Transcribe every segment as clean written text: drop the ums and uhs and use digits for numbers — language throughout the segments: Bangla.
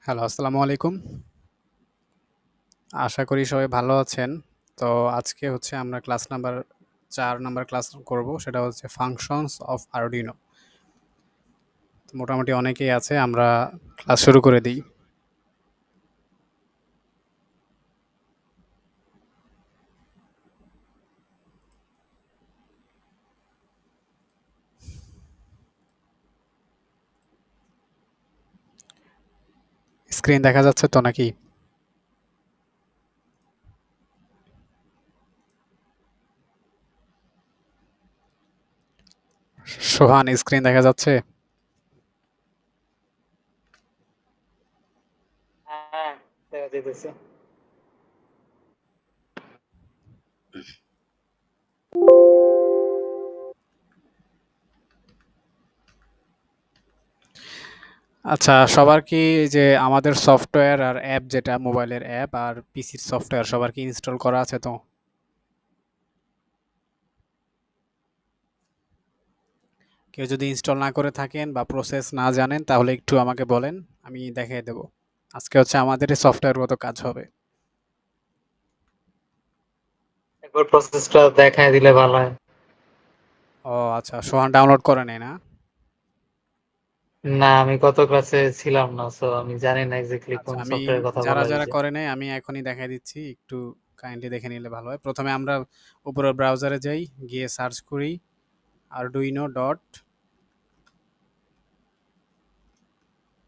হ্যালো, আসসালামু আলাইকুম। আশা করি সবাই ভালো আছেন। তো আজকে হচ্ছে আমরা ক্লাস নাম্বার ৪ নাম্বার ক্লাস করব। সেটা হচ্ছে ফাংশনস অফ আরডুইনো। তো মোটামুটি অনেকেই আছে। আমরা ক্লাস শুরু করে দিই। স্ক্রিন দেখা যাচ্ছে তো নাকি? সোহান, স্ক্রিন দেখা যাচ্ছে? হ্যাঁ, দেখা যাইতেছে। আচ্ছা, সবার কি এই যে আমাদের সফটওয়্যার আর অ্যাপ যেটা মোবাইলের অ্যাপ আর পিসির সফটওয়্যার সবার কি ইনস্টল করা আছে তো? কেউ যদি ইনস্টল না করে থাকেন বা প্রসেস না জানেন তাহলে একটু আমাকে বলেন, আমি দেখিয়ে দেব। আজকে হচ্ছে আমাদের এই সফটওয়্যারগত কাজ হবে। একবার প্রসেসটা দেখায় দিলে ভালো হয়। ও আচ্ছা, সোহান ডাউনলোড করে নেয় না? না, আমি গত ক্লাসে ছিলাম না, সো আমি জানি না এক্স্যাক্টলি আচ্ছা, কোন আমি সফটওয়্যারের কথা যারা, বলা যারা হইছে। করে নাই আমি এখনই দেখাই দিচ্ছি। একটু কাইন্ডলি দেখে নিলে ভালো হয়। ১ম এ আমরা উপরের ব্রাউজারে যাই, গিয়ে সার্চ করি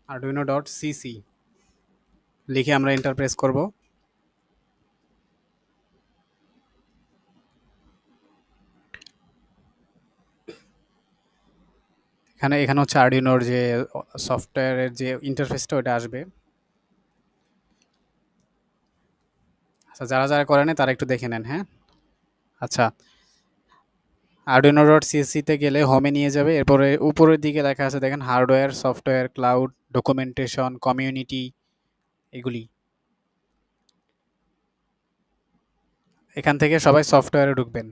arduino.cc লিখে আমরা এন্টার প্রেস করব। এখানে হচ্ছে আরডুইনোর যে সফটওয়্যারের যে ইন্টারফেসটা ওটা আসবে। আচ্ছা, যারা, যারা করে নাই তারা একটু দেখে নেন, হ্যাঁ? আচ্ছা, arduino.cc তে গেলে হোমে নিয়ে যাবে। এরপরে উপরের দিকে লেখা আছে দেখেন hardware, software, cloud, documentation, community এগুলি। এখান থেকে সবাই সফটওয়্যারে ঢুকবেন।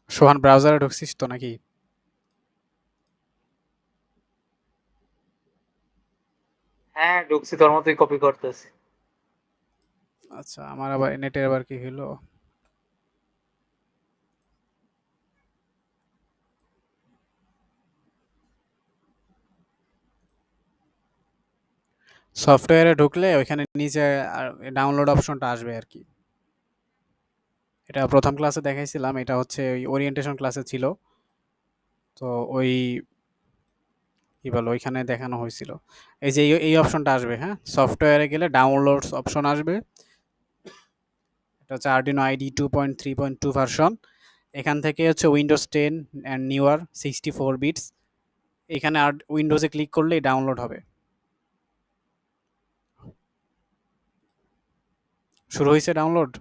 সোহান, ব্রাউজারে ঢুকছিস তো নাকি? হ্যাঁ, ঢুকছি, তোর মতোই কপি করতেছি। আচ্ছা, আমার আবার নেটের আবার কি হলো? সফটওয়্যারে ঢুকলে ওইখানে নিচে ডাউনলোড অপশনটা আসবে আর কি। এটা প্রথম ক্লাসে দেখাইছিলাম। এটা হচ্ছে ওই ওরিয়েন্টেশন ক্লাসে ছিল। তো ওই কি বলো ওইখানে দেখানো হয়েছিল। এই যে এই অপশনটা আসবে, হ্যাঁ? সফটওয়্যারে গেলে ডাউনলোডস অপশন আসবে। এটা হচ্ছে আরডিনো আইডি 2.3.2 ভার্সন। এখান থেকে হচ্ছে উইন্ডোজ 10 অ্যান্ড নিউয়ার 64 বিটস। এখানে আর উইন্ডোজে ক্লিক করলেই ডাউনলোড হবে। শুরু হয়েছে ডাউনলোড?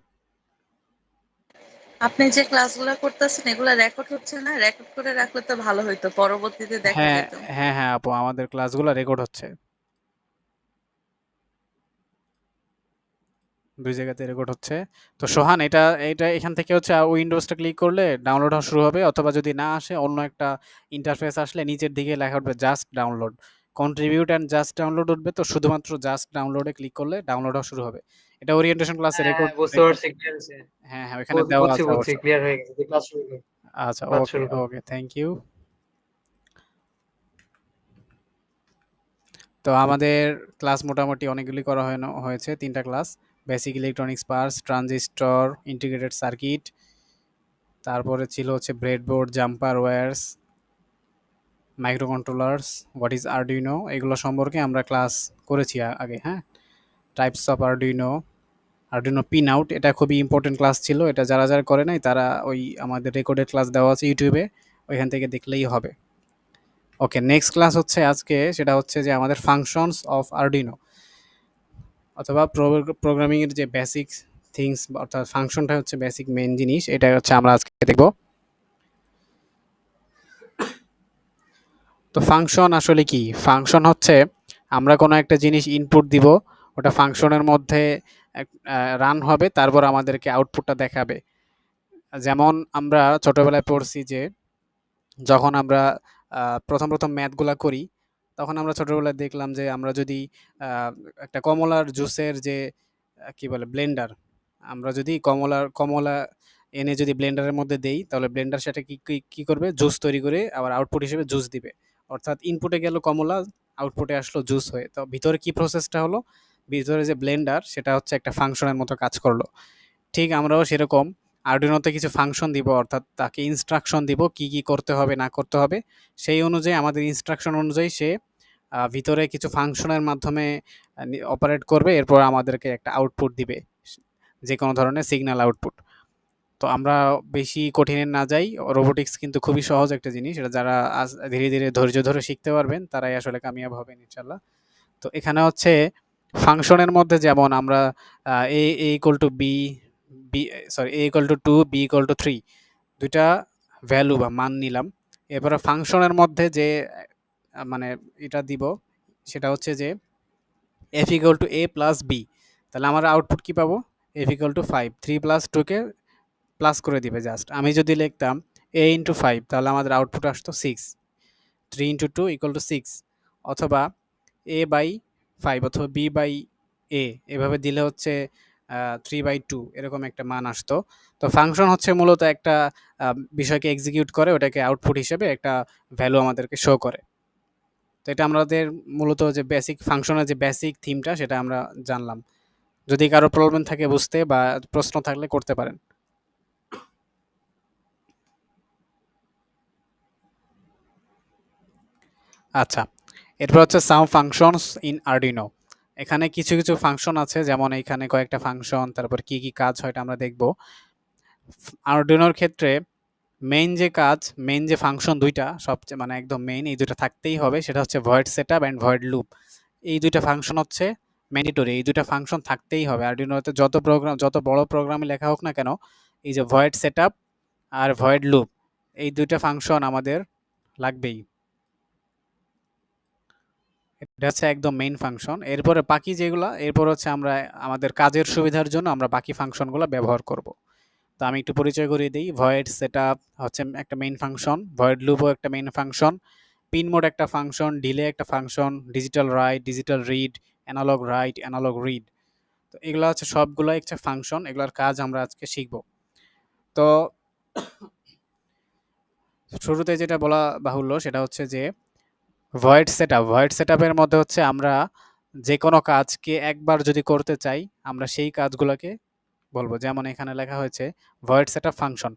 আপনি যে ক্লাসগুলা করতেছেন এগুলা রেকর্ড হচ্ছে না? রেকর্ড করে রাখলে তো ভালো হইতো, পরবর্তীতে দেখা হ্যাঁ, যেত। হ্যাঁ, হ্যাঁ আপু, আমাদের ক্লাসগুলো রেকর্ড হচ্ছে। ২ জায়গাতে রেকর্ড হচ্ছে। তো সোহান, এটা এটা এখান থেকে হচ্ছে উইন্ডোজটা ক্লিক করলে ডাউনলোড হওয়া শুরু হবে, অথবা যদি না আসে অন্য একটা ইন্টারফেস আসলে নিচের দিকে লেখা উঠবে just download. Contribute and just download উঠবে, তো শুধুমাত্র জাস্ট ডাউনলোডে ক্লিক করলে ডাউনলোড হওয়া শুরু হবে। এটা ওরিয়েন্টেশন ক্লাসে হ্যাঁ, রেকর্ড বুঝতে রেকর্ড পারছি, ক্লিয়ার হয়েছে। হ্যাঁ, হ্যাঁ ওখানে দেওয়া বুঝছি আছে বুঝছি, অবশ্য। ক্লিয়ার হয়ে গেছে। ক্লাস শুরু কর। আচ্ছা, ক্লাস ওকে, শুরু কর। ওকে, থ্যাংক ইউ। তো আমাদের ক্লাস মোটামুটি অনেকগুলি করা হয়েছে ৩ টা class. Basic electronics parts, transistor, integrated circuit, তারপরে ছিল হচ্ছে breadboard, jumper wires, micro controllers, what is Arduino, এগুলো সম্পর্কে আমরা ক্লাস করেছি আগে, হ্যাঁ? Types of Arduino, Arduino pin out, এটা খুবই ইম্পর্টেন্ট ক্লাস ছিল। এটা যারা, যারা করে নাই তারা ওই আমাদের রেকর্ডেড ক্লাস দেওয়া আছে ইউটিউবে, ওইখান থেকে দেখলেই হবে। ওকে, নেক্সট ক্লাস হচ্ছে আজকে, সেটা হচ্ছে যে আমাদের ফাংশনস অফ আরডুইনো, অথবা প্রোগ্রামিং এর যে বেসিক থিংস, অর্থাৎ ফাংশনটা হচ্ছে বেসিক মেইন জিনিস, এটা হচ্ছে আমরা আজকে দেখব। তো ফাংশন আসলে কি? ফাংশন হচ্ছে আমরা কোনো একটা জিনিস ইনপুট দিব, ওটা ফাংশনের মধ্যে রান হবে, তারপর আমাদেরকে আউটপুটটা দেখাবে। যেমন আমরা ছোটবেলায় পড়ছি যে যখন আমরা প্রথম ম্যাথগুলা করি, তখন আমরা ছোটবেলায় দেখলাম যে আমরা যদি একটা কমলার জুসের যে কি বলে ব্লেন্ডার, আমরা যদি কমলা এনে যদি ব্লেন্ডারের মধ্যে দেই, তাহলে ব্লেন্ডার সেটা কি করবে, জুস তৈরি করে আবার আউটপুট হিসেবে জুস দিবে। অর্থাৎ ইনপুটে গেল কমলা, আউটপুটে আসলো জুস হয়ে। তো ভিতরে কি প্রসেসটা হলো, ভিতরে যে ব্লেন্ডার সেটা হচ্ছে একটা ফাংশনের মতো কাজ করলো। ঠিক আমরাও সেরকম আরডুইনোতে কিছু ফাংশন দিব, অর্থাৎ তাকে ইনস্ট্রাকশন দিব কি কি করতে হবে না করতে হবে। সেই অনুযায়ী আমাদের ইনস্ট্রাকশন অনুযায়ী সে ভিতরে কিছু ফাংশনের মাধ্যমে অপারেট করবে, এরপর আমাদেরকে একটা আউটপুট দিবে, যে কোনো ধরনের সিগন্যাল আউটপুট। তো আমরা বেশি কঠিনের না যাই, রোবোটিক্স কিন্তু খুবই সহজ একটা জিনিস, এটা যারা ধীরে ধীরে ধৈর্য ধরে শিখতে পারবেন তারাই আসলে কামিয়াব হবেন ইনশাল্লাহ। তো এখানে হচ্ছে ফাংশনের মধ্যে যেমন আমরা A equal to B, B sorry A equal to 2, B equal to 3, দুইটা ভ্যালু বা মান নিলাম। এরপরে ফাংশনের মধ্যে যে মানে এটা দিব, সেটা হচ্ছে যে F equal to A plus B, তাহলে আমরা আউটপুট কি পাবো, এফ ইকুয়াল টু 5, 3 প্লাস 2 কে প্লাস করে দিবে জাস্ট। আমি যদি লিখতাম এ ইন্টু 5, তাহলে আমাদের আউটপুট আসতো 6, 3 ইন্টু 2 ইকুয়াল টু 6, অথবা এ বাই 5 অথবা বি বাই এ, এভাবে দিলে হচ্ছে 3/2 এরকম একটা মান আসতো। তো ফাংশন হচ্ছে মূলত একটা বিষয়কে এক্সিকিউট করে, ওটাকে আউটপুট হিসেবে একটা ভ্যালু আমাদেরকে শো করে। তো এটা আমাদের মূলত যে বেসিক ফাংশনের যে বেসিক থিমটা সেটা আমরা জানলাম। যদি কারো প্রবলেম থাকে বুঝতে বা প্রশ্ন থাকলে করতে পারেন। আচ্ছা, এরপর হচ্ছে সাম ফাংশনস ইন আরডিনো। এখানে কিছু কিছু ফাংশন আছে, যেমন এখানে কয়েকটা ফাংশন, তারপর কি কি কাজ হয় এটা আমরা দেখব। আরডিনোর ক্ষেত্রে মেইন যে ফাংশন দুইটা, সবচেয়ে মানে একদম মেইন, এই দুইটা থাকতেই হবে, সেটা হচ্ছে void setup and void loop. এই দুইটা ফাংশন হচ্ছে ম্যান্ডেটরি, এই দুইটা ফাংশন থাকতেই হবে। আরডিনোতে যত বড় প্রোগ্রামই লেখা হোক না কেন, এই যে ভয়েড সেটআপ আর ভয়েড লুপ, এই দুইটা ফাংশন আমাদের লাগবেই। এটা হচ্ছে একদম মেইন ফাংশন। এরপরে বাকি যেগুলা, এরপর হচ্ছে আমরা আমাদের কাজের সুবিধার জন্য আমরা বাকি ফাংশনগুলো ব্যবহার করব। তো আমি একটু পরিচয় করিয়ে দিই। ভয়েড সেটআপ হচ্ছে একটা মেইন ফাংশন, ভয়েড লুপও একটা মেইন ফাংশন, পিন মোড একটা ফাংশন, ডিলে একটা function, digital write, digital read, analogue write, analogue read. তো এগুলো হচ্ছে সবগুলোই একটা ফাংশন, এগুলোর কাজ আমরা আজকে শিখব। তো শুরুতে যেটা বলা বাহুল্য সেটা হচ্ছে যে ভয়েড সেটআপের মধ্যে হচ্ছে আমরা যে কোনো কাজকে একবার যদি করতে চাই, আমরা সেই কাজগুলোকে বলবো। যেমন এখানে লেখা হয়েছে ভয়েড সেটআপ ফাংশন।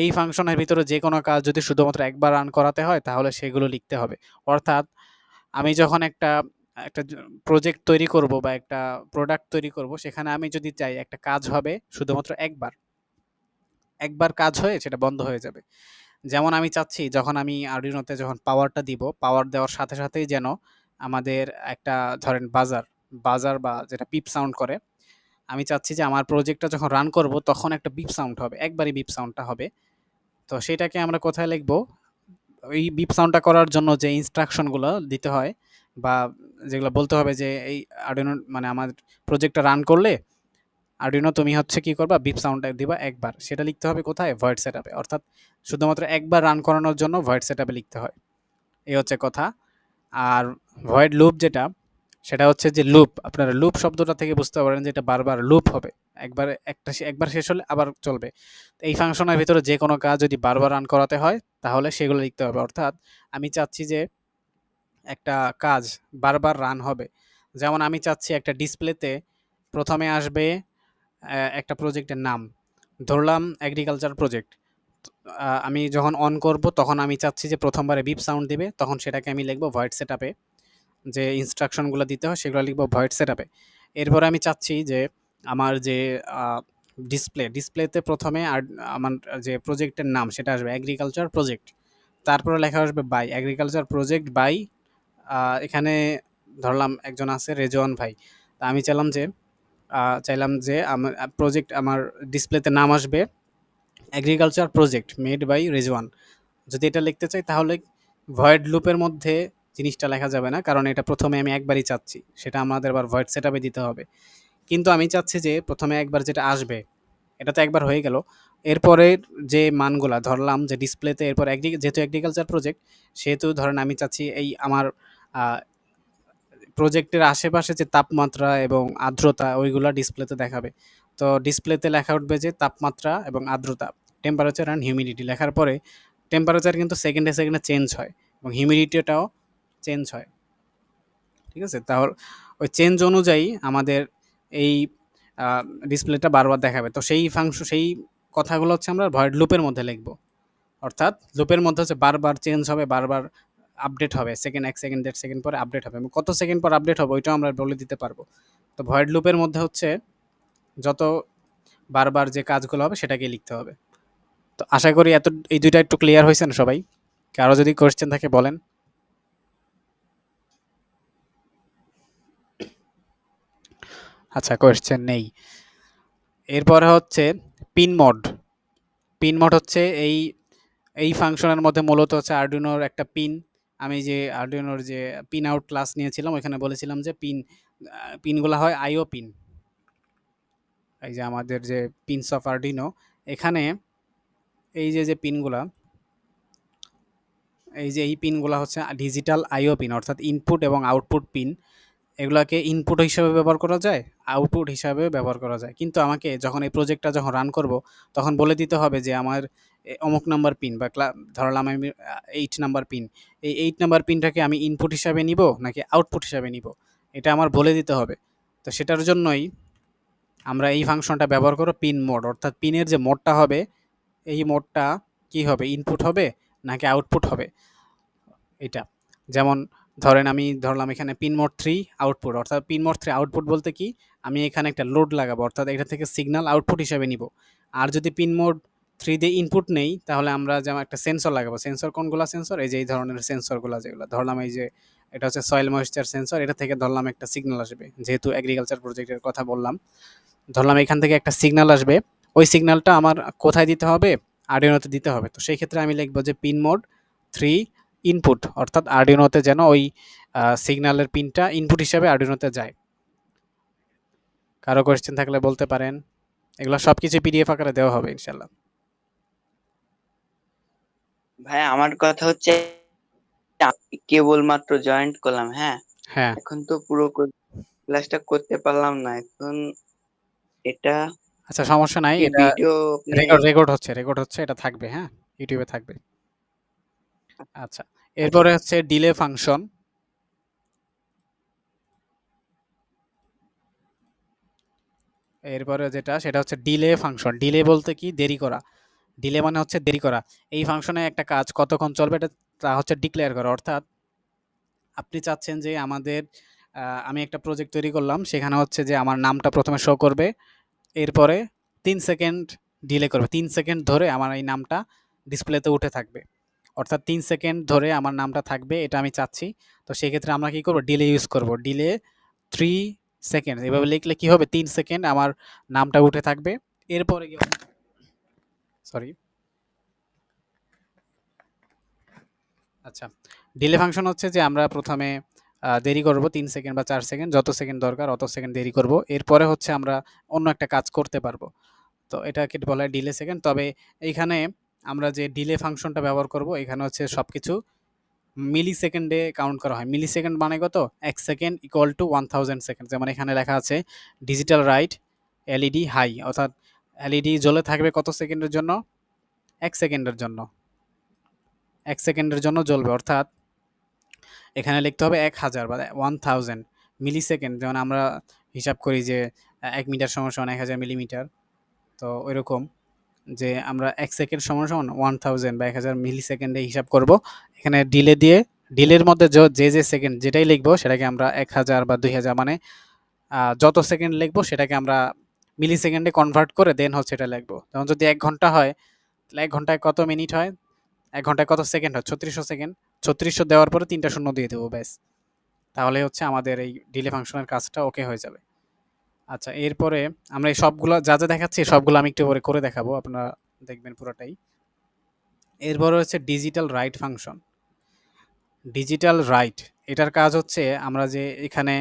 এই ফাংশনের ভিতরে যে কোনো কাজ যদি শুধুমাত্র একবার রান করাতে হয়, তাহলে সেগুলো লিখতে হবে। অর্থাৎ আমি যখন একটা একটা প্রজেক্ট তৈরি করব বা একটা প্রোডাক্ট তৈরি করব, সেখানে আমি যদি চাই একটা কাজ হবে শুধুমাত্র একবার, একবার কাজ হয়ে সেটা বন্ধ হয়ে যাবে। যেমন আমি চাচ্ছি যখন আমি আরডিনোতে যখন পাওয়ারটা দিব, পাওয়ার দেওয়ার সাথে সাথেই যেন আমাদের একটা ধরেন বাজার বা যেটা পিপ সাউন্ড করে, আমি চাচ্ছি যে আমার প্রজেক্টটা যখন রান করব তখন একটা বিপ সাউন্ড হবে, একবারই বিপ সাউন্ডটা হবে। তো সেটাকে আমরা কোথায় লিখবো, ওই বিপ সাউন্ডটা করার জন্য যে ইনস্ট্রাকশনগুলো দিতে হয় বা যেগুলো বলতে হবে যে এই আরডিনো মানে আমার প্রজেক্টটা রান করলে আরডিনো তুমি হচ্ছে কি করবা, বিপ সাউন্ডটা দিবা একবার, সেটা লিখতে হবে কোথায়, ভয়েড সেটআপে। অর্থাৎ শুধুমাত্র একবার রান করানোর জন্য ভয়েড সেটআপে লিখতে হয়, এই হচ্ছে কথা। আর ভয়েড লুপ যেটা, সেটা হচ্ছে যে লুপ, আপনারা লুপ শব্দটা থেকে বুঝতে পারেন যে এটা বারবার লুপ হবে, একবার শেষ হলে আবার চলবে। তো এই ফাংশনের ভিতরে যে কোনো কাজ যদি বারবার রান করাতে হয়, তাহলে সেগুলো লিখতে হবে। অর্থাৎ আমি চাচ্ছি যে একটা কাজ বারবার রান হবে। যেমন আমি চাচ্ছি একটা ডিসপ্লেতে প্রথমে আসবে একটা প্রজেক্টের নাম, ধরলাম এগ্রিকালচার প্রজেক্ট। আমি যখন অন করব তখন আমি চাচ্ছি যে প্রথমবারে বিপ সাউন্ড দিবে, তখন সেটাকে আমি লিখবো ভয়েড সেটআপে, যে ইনস্ট্রাকশনগুলো দিতে হয় সেগুলো লিখবো ভয়েড সেটআপে। এরপরে আমি চাচ্ছি যে আমার যে ডিসপ্লেতে প্রথমে আর আমার যে প্রজেক্টের নাম সেটা আসবে এগ্রিকালচার প্রজেক্ট, তারপরে লেখা আসবে বাই এগ্রিকালচার প্রজেক্ট বাই, এখানে ধরলাম একজন আছে রেজওয়ান ভাই। তা আমি চাইলাম যে আমার আমার ডিসপ্লেতে নাম আসবে agriculture project made by Rezwan. যদি এটা লিখতে চাই তাহলে ভয়েড লুপের মধ্যে জিনিসটা লেখা যাবে না, কারণ এটা প্রথমে আমি একবারই চাচ্ছি, সেটা আমাদের আবার ভয়েড সেটআপে দিতে হবে। কিন্তু আমি চাচ্ছি যে প্রথমে একবার যেটা আসবে এটা তো একবার হয়ে গেল, এরপরের যে মানগুলা ধরলাম যে ডিসপ্লেতে, এরপর যেহেতু এগ্রিকালচার প্রজেক্ট, সেহেতু ধরেন আমি চাচ্ছি এই আমার প্রজেক্টের আশেপাশে যে তাপমাত্রা এবং আর্দ্রতা ওইগুলা ডিসপ্লেতে দেখাবে। তো ডিসপ্লেতে লেখা উঠবে যে তাপমাত্রা এবং আর্দ্রতা, টেম্পারেচার অ্যান্ড হিউমিডিটি লেখার পরে টেম্পারেচার কিন্তু সেকেন্ডে সেকেন্ডে চেঞ্জ হয় এবং হিউমিডিটিটাও চেঞ্জ হয়। ঠিক আছে? তাহলে ওই চেঞ্জ অনুযায়ী আমাদের এই ডিসপ্লেটা বারবার দেখাবে। তো সেই কথাগুলো হচ্ছে আমরা ভয়েড লুপের মধ্যে লিখব। অর্থাৎ লুপের মধ্যে হচ্ছে বারবার চেঞ্জ হবে, বারবার আপডেট হবে, সেকেন্ড 1 সেকেন্ড 1.5 সেকেন্ড পরে আপডেট হবে এবং কত সেকেন্ড পর আপডেট হবে ওইটাও আমরা বলে দিতে পারবো। তো ভয়েড লুপের মধ্যে হচ্ছে যত বারবার যে কাজগুলো হবে সেটাকেই লিখতে হবে। তো আশা করি এই ২ টা একটু ক্লিয়ার হইছেন সবাই? কারো যদি কোয়েশ্চেন থাকে বলেন? আচ্ছা, কোয়েশ্চেন নেই। এরপরে হচ্ছে পিন মোড। পিন মোড হচ্ছে এই ফাংশনের মধ্যে মূলত হচ্ছে আরডুইনোর একটা পিন। আমি যে আরডুইনোর যে পিন আউট ক্লাস নিয়েছিলাম ওখানে বলেছিলাম যে পিনগুলো হয় আইও পিন। এই যে আমাদের যে পিনস অফ আরডুইনো, এখানে এই যে পিনগুলা, এই পিনগুলা হচ্ছে ডিজিটাল আইও পিন, অর্থাৎ ইনপুট এবং আউটপুট পিন। এগুলাকে ইনপুট হিসাবে ব্যবহার করা যায়, আউটপুট হিসাবে ব্যবহার করা যায়। কিন্তু আমাকে যখন এই প্রজেক্টটা যখন রান করব, তখন বলে দিতে হবে যে আমার অমুক নাম্বার পিন বা ধরলাম আমি 8 নাম্বার পিন। এই 8 নাম্বার পিনটাকে আমি ইনপুট হিসাবে নিব নাকি আউটপুট হিসাবে নিব, এটা আমার বলে দিতে হবে। তো সেটার জন্যই আমরা এই ফাংশনটা ব্যবহার করব পিন মোড, অর্থাৎ পিনের যে মোডটা হবে, এই মোডটা কি হবে, ইনপুট হবে নাকি আউটপুট হবে এটা। যেমন ধরেন আমি ধরলাম এখানে পিন মোড 3 আউটপুট, অর্থাৎ পিন মোড 3 আউটপুট বলতে কি, আমি এখানে একটা লোড লাগাবো, অর্থাৎ এটা থেকে সিগন্যাল আউটপুট হিসাবে নিব। আর যদি পিন মোড 3 দিয়ে ইনপুট নেই, তাহলে আমরা যেমন একটা সেন্সর লাগাবো। সেন্সর কোনগুলা সেন্সর? এই যে এই ধরনের সেন্সরগুলা, যেগুলো ধরলাম এই যে এটা হচ্ছে সয়েল ময়েশ্চার সেন্সর, এটা থেকে ধরলাম একটা সিগন্যাল আসবে, যেহেতু এগ্রিকালচার প্রজেক্টের কথা বললাম। ধরলাম এখান থেকে একটা সিগন্যাল আসবে, ওই সিগন্যালটা আমার কোথায় দিতে হবে? আরডুইনোতে দিতে হবে। তো সেই ক্ষেত্রে আমি লিখবো যে পিন মোড 3 ইনপুট, অর্থাৎ আরডুইনোতে যেন ওই সিগন্যালের পিনটা ইনপুট হিসাবে আরডুইনোতে যায়। কারো কোয়েশ্চেন থাকলে বলতে পারেন। এগুলো সবকিছু পিডিএফ আকারে দেওয়া হবে ইনশাল্লাহ। ভাই আমার কথা হচ্ছে কেবলমাত্র জয়েন্ট করলাম, হ্যাঁ, হ্যাঁ, এখন তো পুরো ক্লাসটা করতে পারলাম না। এখন এটা আচ্ছা, সমস্যা নাই। কি এটা ভিডিও আপনি রেকর্ড হচ্ছে, এটা থাকবে, হ্যাঁ, ইউটিউবে থাকবে। আচ্ছা, আচ্ছা এরপরে হচ্ছে ডিলে ফাংশন। এরপরে যেটা, সেটা হচ্ছে ডিলে ফাংশন। ডিলে বলতে কি, দেরি করা। ডিলে মানে হচ্ছে দেরি করা। এই ফাংশনে একটা কাজ কতক্ষণ চলবে এটা তা হচ্ছে ডিক্লেয়ার করা। অর্থাৎ আপনি চাচ্ছেন যে আমি একটা প্রজেক্ট তৈরি করলাম, সেখানে হচ্ছে যে আমার নামটা প্রথমে শো করবে, এরপরে ৩ সেকেন্ড ডিলে করবে। ৩ সেকেন্ড ধরে আমার এই নামটা ডিসপ্লেতে উঠে থাকবে। অর্থাৎ ৩ সেকেন্ড ধরে আমার নামটা থাকবে, এটা আমি চাচ্ছি। তো সেক্ষেত্রে আমরা কি করব, ডিলে ইউজ করব। ডিলে 3 সেকেন্ড এভাবে লিখলে কি হবে, ৩ সেকেন্ড আমার নামটা উঠে থাকবে। এরপরে কি, সরি, আচ্ছা, ডিলে ফাংশন হচ্ছে যে আমরা প্রথমে দেরি করব ৩ সেকেন্ড বা ৪ সেকেন্ড, যত সেকেন্ড দরকার অত সেকেন্ড দেরি করব। এরপরে হচ্ছে আমরা অন্য একটা কাজ করতে পারবো। তো এটাকে বলা হয় ডিলে সেকেন্ড। তবে এইখানে আমরা যে ডিলে ফাংশনটা ব্যবহার করব, এখানে হচ্ছে সবকিছু মিলি সেকেন্ডে কাউন্ট করা হয়। মিলি সেকেন্ড মানে কত? ১ সেকেন্ড ইকুয়াল টু 1000 সেকেন্ড। যেমন এখানে লেখা আছে ডিজিটাল রাইট এলইডি হাই, অর্থাৎ এলইডি জ্বলে থাকবে কত সেকেন্ডের জন্য? ১ সেকেন্ডের জন্য। ১ সেকেন্ডের জন্য জ্বলবে, অর্থাৎ এখানে লিখতে হবে ১০০০ বা 1000 মিলি সেকেন্ড। যেমন আমরা হিসাব করি যে ১ মিটার সমান সমান ১০০০ মিলিমিটার। তো ওইরকম যে আমরা ১ সেকেন্ড সমান সমান 1000 বা ১০০০ মিলি সেকেন্ডে হিসাব করব। এখানে ডিলে দিয়ে ডিলের মধ্যে যে সেকেন্ড যেটাই লিখবো সেটাকে আমরা ১০০০ বা ২০০০ মানে যত সেকেন্ড লিখবো সেটাকে আমরা মিলি সেকেন্ডে কনভার্ট করে দেন হচ্ছে এটা লিখবো। যেমন যদি ১ ঘন্টা হয়, তাহলে ১ ঘন্টায় কত মিনিট হয়? ১ ঘন্টায় কত সেকেন্ড হয়? ৩৬০০ সেকেন্ড। ৩৬০০ দেওয়ার পরে ৩টা শূন্য দিয়ে দেবো, ব্যাস। তাহলে হচ্ছে আমাদের এই ডিলে ফাংশনের কাজটা ওকে হয়ে যাবে। আচ্ছা, এরপরে আমরা এই সবগুলো যা দেখাচ্ছি সবগুলো আমি একটু পরে করে দেখাবো, আপনারা দেখবেন পুরোটাই। এরপরে হচ্ছে digital right function. Digital right এটার কাজ হচ্ছে আমরা যে এখানে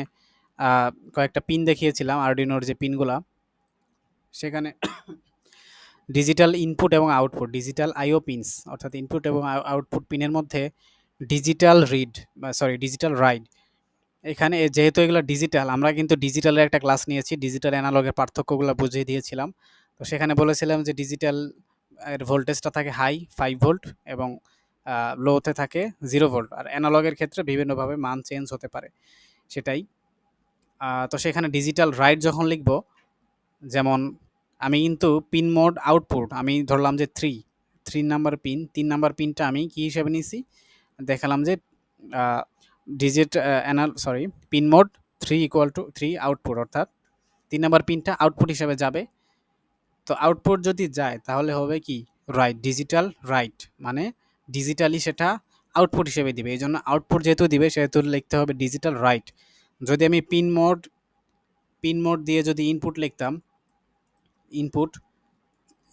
কয়েকটা পিন দেখিয়েছিলাম আরডুইনোর যে পিনগুলা, সেখানে ডিজিটাল ইনপুট এবং আউটপুট, ডিজিটাল আইও পিনস অর্থাৎ ইনপুট এবং আউটপুট পিনের মধ্যে ডিজিটাল রিড বা সরি ডিজিটাল রাইট, এখানে যেহেতু এগুলো ডিজিটাল, আমরা কিন্তু ডিজিটালের একটা ক্লাস নিয়েছি, ডিজিটাল অ্যানালগের পার্থক্যগুলো বুঝিয়ে দিয়েছিলাম। তো সেখানে বলেছিলাম যে ডিজিটাল এর ভোল্টেজটা থাকে হাই 5 ভোল্ট এবং লোতে থাকে 0 ভোল্ট, আর অ্যানালগের ক্ষেত্রে বিভিন্নভাবে মান চেঞ্জ হতে পারে, সেটাই। তো সেখানে ডিজিটাল রাইট যখন লিখব, যেমন আমি কিন্তু পিন মোড আউটপুট আমি ধরলাম যে 3 নাম্বার পিন, 3 নাম্বার পিনটা আমি কি হিসেবে নিয়েছি, দেখালাম যে digit sorry pin mode 3 = 3 output, অর্থাৎ 3 নাম্বার পিনটা আউটপুট হিসেবে যাবে। তো আউটপুট যদি যায় তাহলে হবে কি রাইট, ডিজিটাল রাইট, মানে ডিজিটালি সেটা আউটপুট হিসেবে দিবে, এই জন্য আউটপুট যেহেতু দিবে সেহেতু লিখতে হবে ডিজিটাল রাইট। যদি আমি পিন মোড দিয়ে যদি ইনপুট লিখতাম, ইনপুট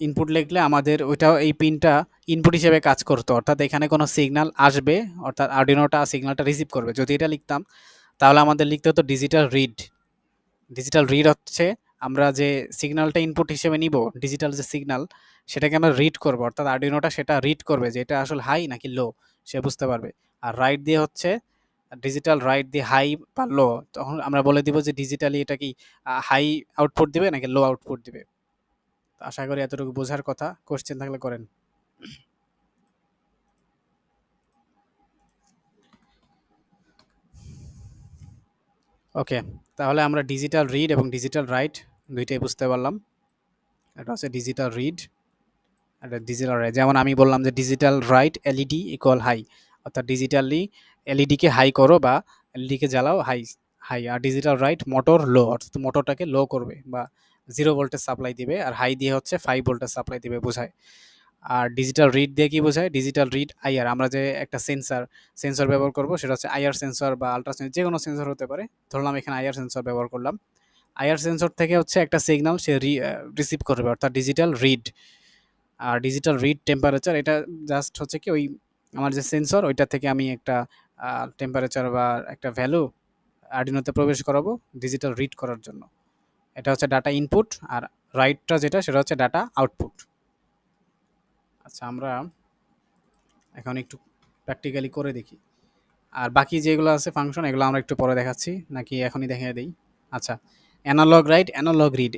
ইনপুট লিখলে আমাদের ওইটাও এই পিনটা ইনপুট হিসেবে কাজ করতো, অর্থাৎ এখানে কোনো সিগন্যাল আসবে, অর্থাৎ আর্ডিনোটা সিগন্যালটা রিসিভ করবে। যদি এটা লিখতাম তাহলে আমাদের লিখতে হতো ডিজিটাল রিড। ডিজিটাল রিড হচ্ছে আমরা যে সিগন্যালটা ইনপুট হিসেবে নিব, ডিজিটাল যে সিগন্যাল সেটাকে আমরা রিড করব, অর্থাৎ আর্ডিনোটা সেটা রিড করবে যে এটা আসলে হাই নাকি লো, সে বুঝতে পারবে। আর রাইট দিয়ে হচ্ছে ডিজিটাল রাইট দিয়ে হাই বা লো, তখন আমরা বলে দিব যে ডিজিটালি এটা কি হাই আউটপুট দিবে নাকি লো আউটপুট দিবে। আশা করি এতটুকু বোঝার কথা, কোশ্চেন থাকলে করেন। ওকে, তাহলে আমরা ডিজিটাল রিড এবং ডিজিটাল রাইট দুইটাই বুঝতে পারলাম। এটা হচ্ছে ডিজিটাল রিড, এটা ডিজিটাল রাইট। যেমন আমি বললাম যে digital write LED equal high, অর্থাৎ ডিজিটালি এলইডিকে হাই করো বা এলইডিকে জ্বালাও হাই হাই, আর ডিজিটাল রাইট মোটর লো, অর্থাৎ মোটরটাকে লো করবে বা 0 ভোল্টেজ সাপ্লাই দিবে, আর হাই দিয়ে হচ্ছে 5 ভোল্টেজ সাপ্লাই দিবে বোঝায়। আর ডিজিটাল রিড দিয়ে কি বোঝায়, ডিজিটাল রিড আইআর, আমরা যে একটা সেন্সর ব্যবহার করব সেটা হচ্ছে আইআর সেন্সর বা আলট্রাসেন্সর, যে কোনো সেন্সর হতে পারে, ধরলাম এখানে আইআর সেন্সর ব্যবহার করলাম। আইআর সেন্সর থেকে হচ্ছে একটা সিগন্যাল সে রিসিভ করবে, অর্থাৎ ডিজিটাল রিড। আর ডিজিটাল রিড টেম্পারেচার, এটা জাস্ট হচ্ছে কি ওই আমার যে সেন্সর ওইটা থেকে আমি একটা টেম্পারেচার বা একটা ভ্যালু আর্ডিনোতে প্রবেশ করাবো ডিজিটাল রিড করার জন্য। এটা হচ্ছে ডাটা ইনপুট, আর রাইটটা যেটা সেটা হচ্ছে ডাটা আউটপুট। আচ্ছা, আমরা এখন একটু প্র্যাকটিক্যালি করে দেখি। আর বাকি যেগুলো আছে ফাংশন, এগুলো আমরা একটু পরে দেখাচ্ছি, নাকি এখনই দেখিয়ে দিই? আচ্ছা, অ্যানালগ রাইট, অ্যানালগ রিড,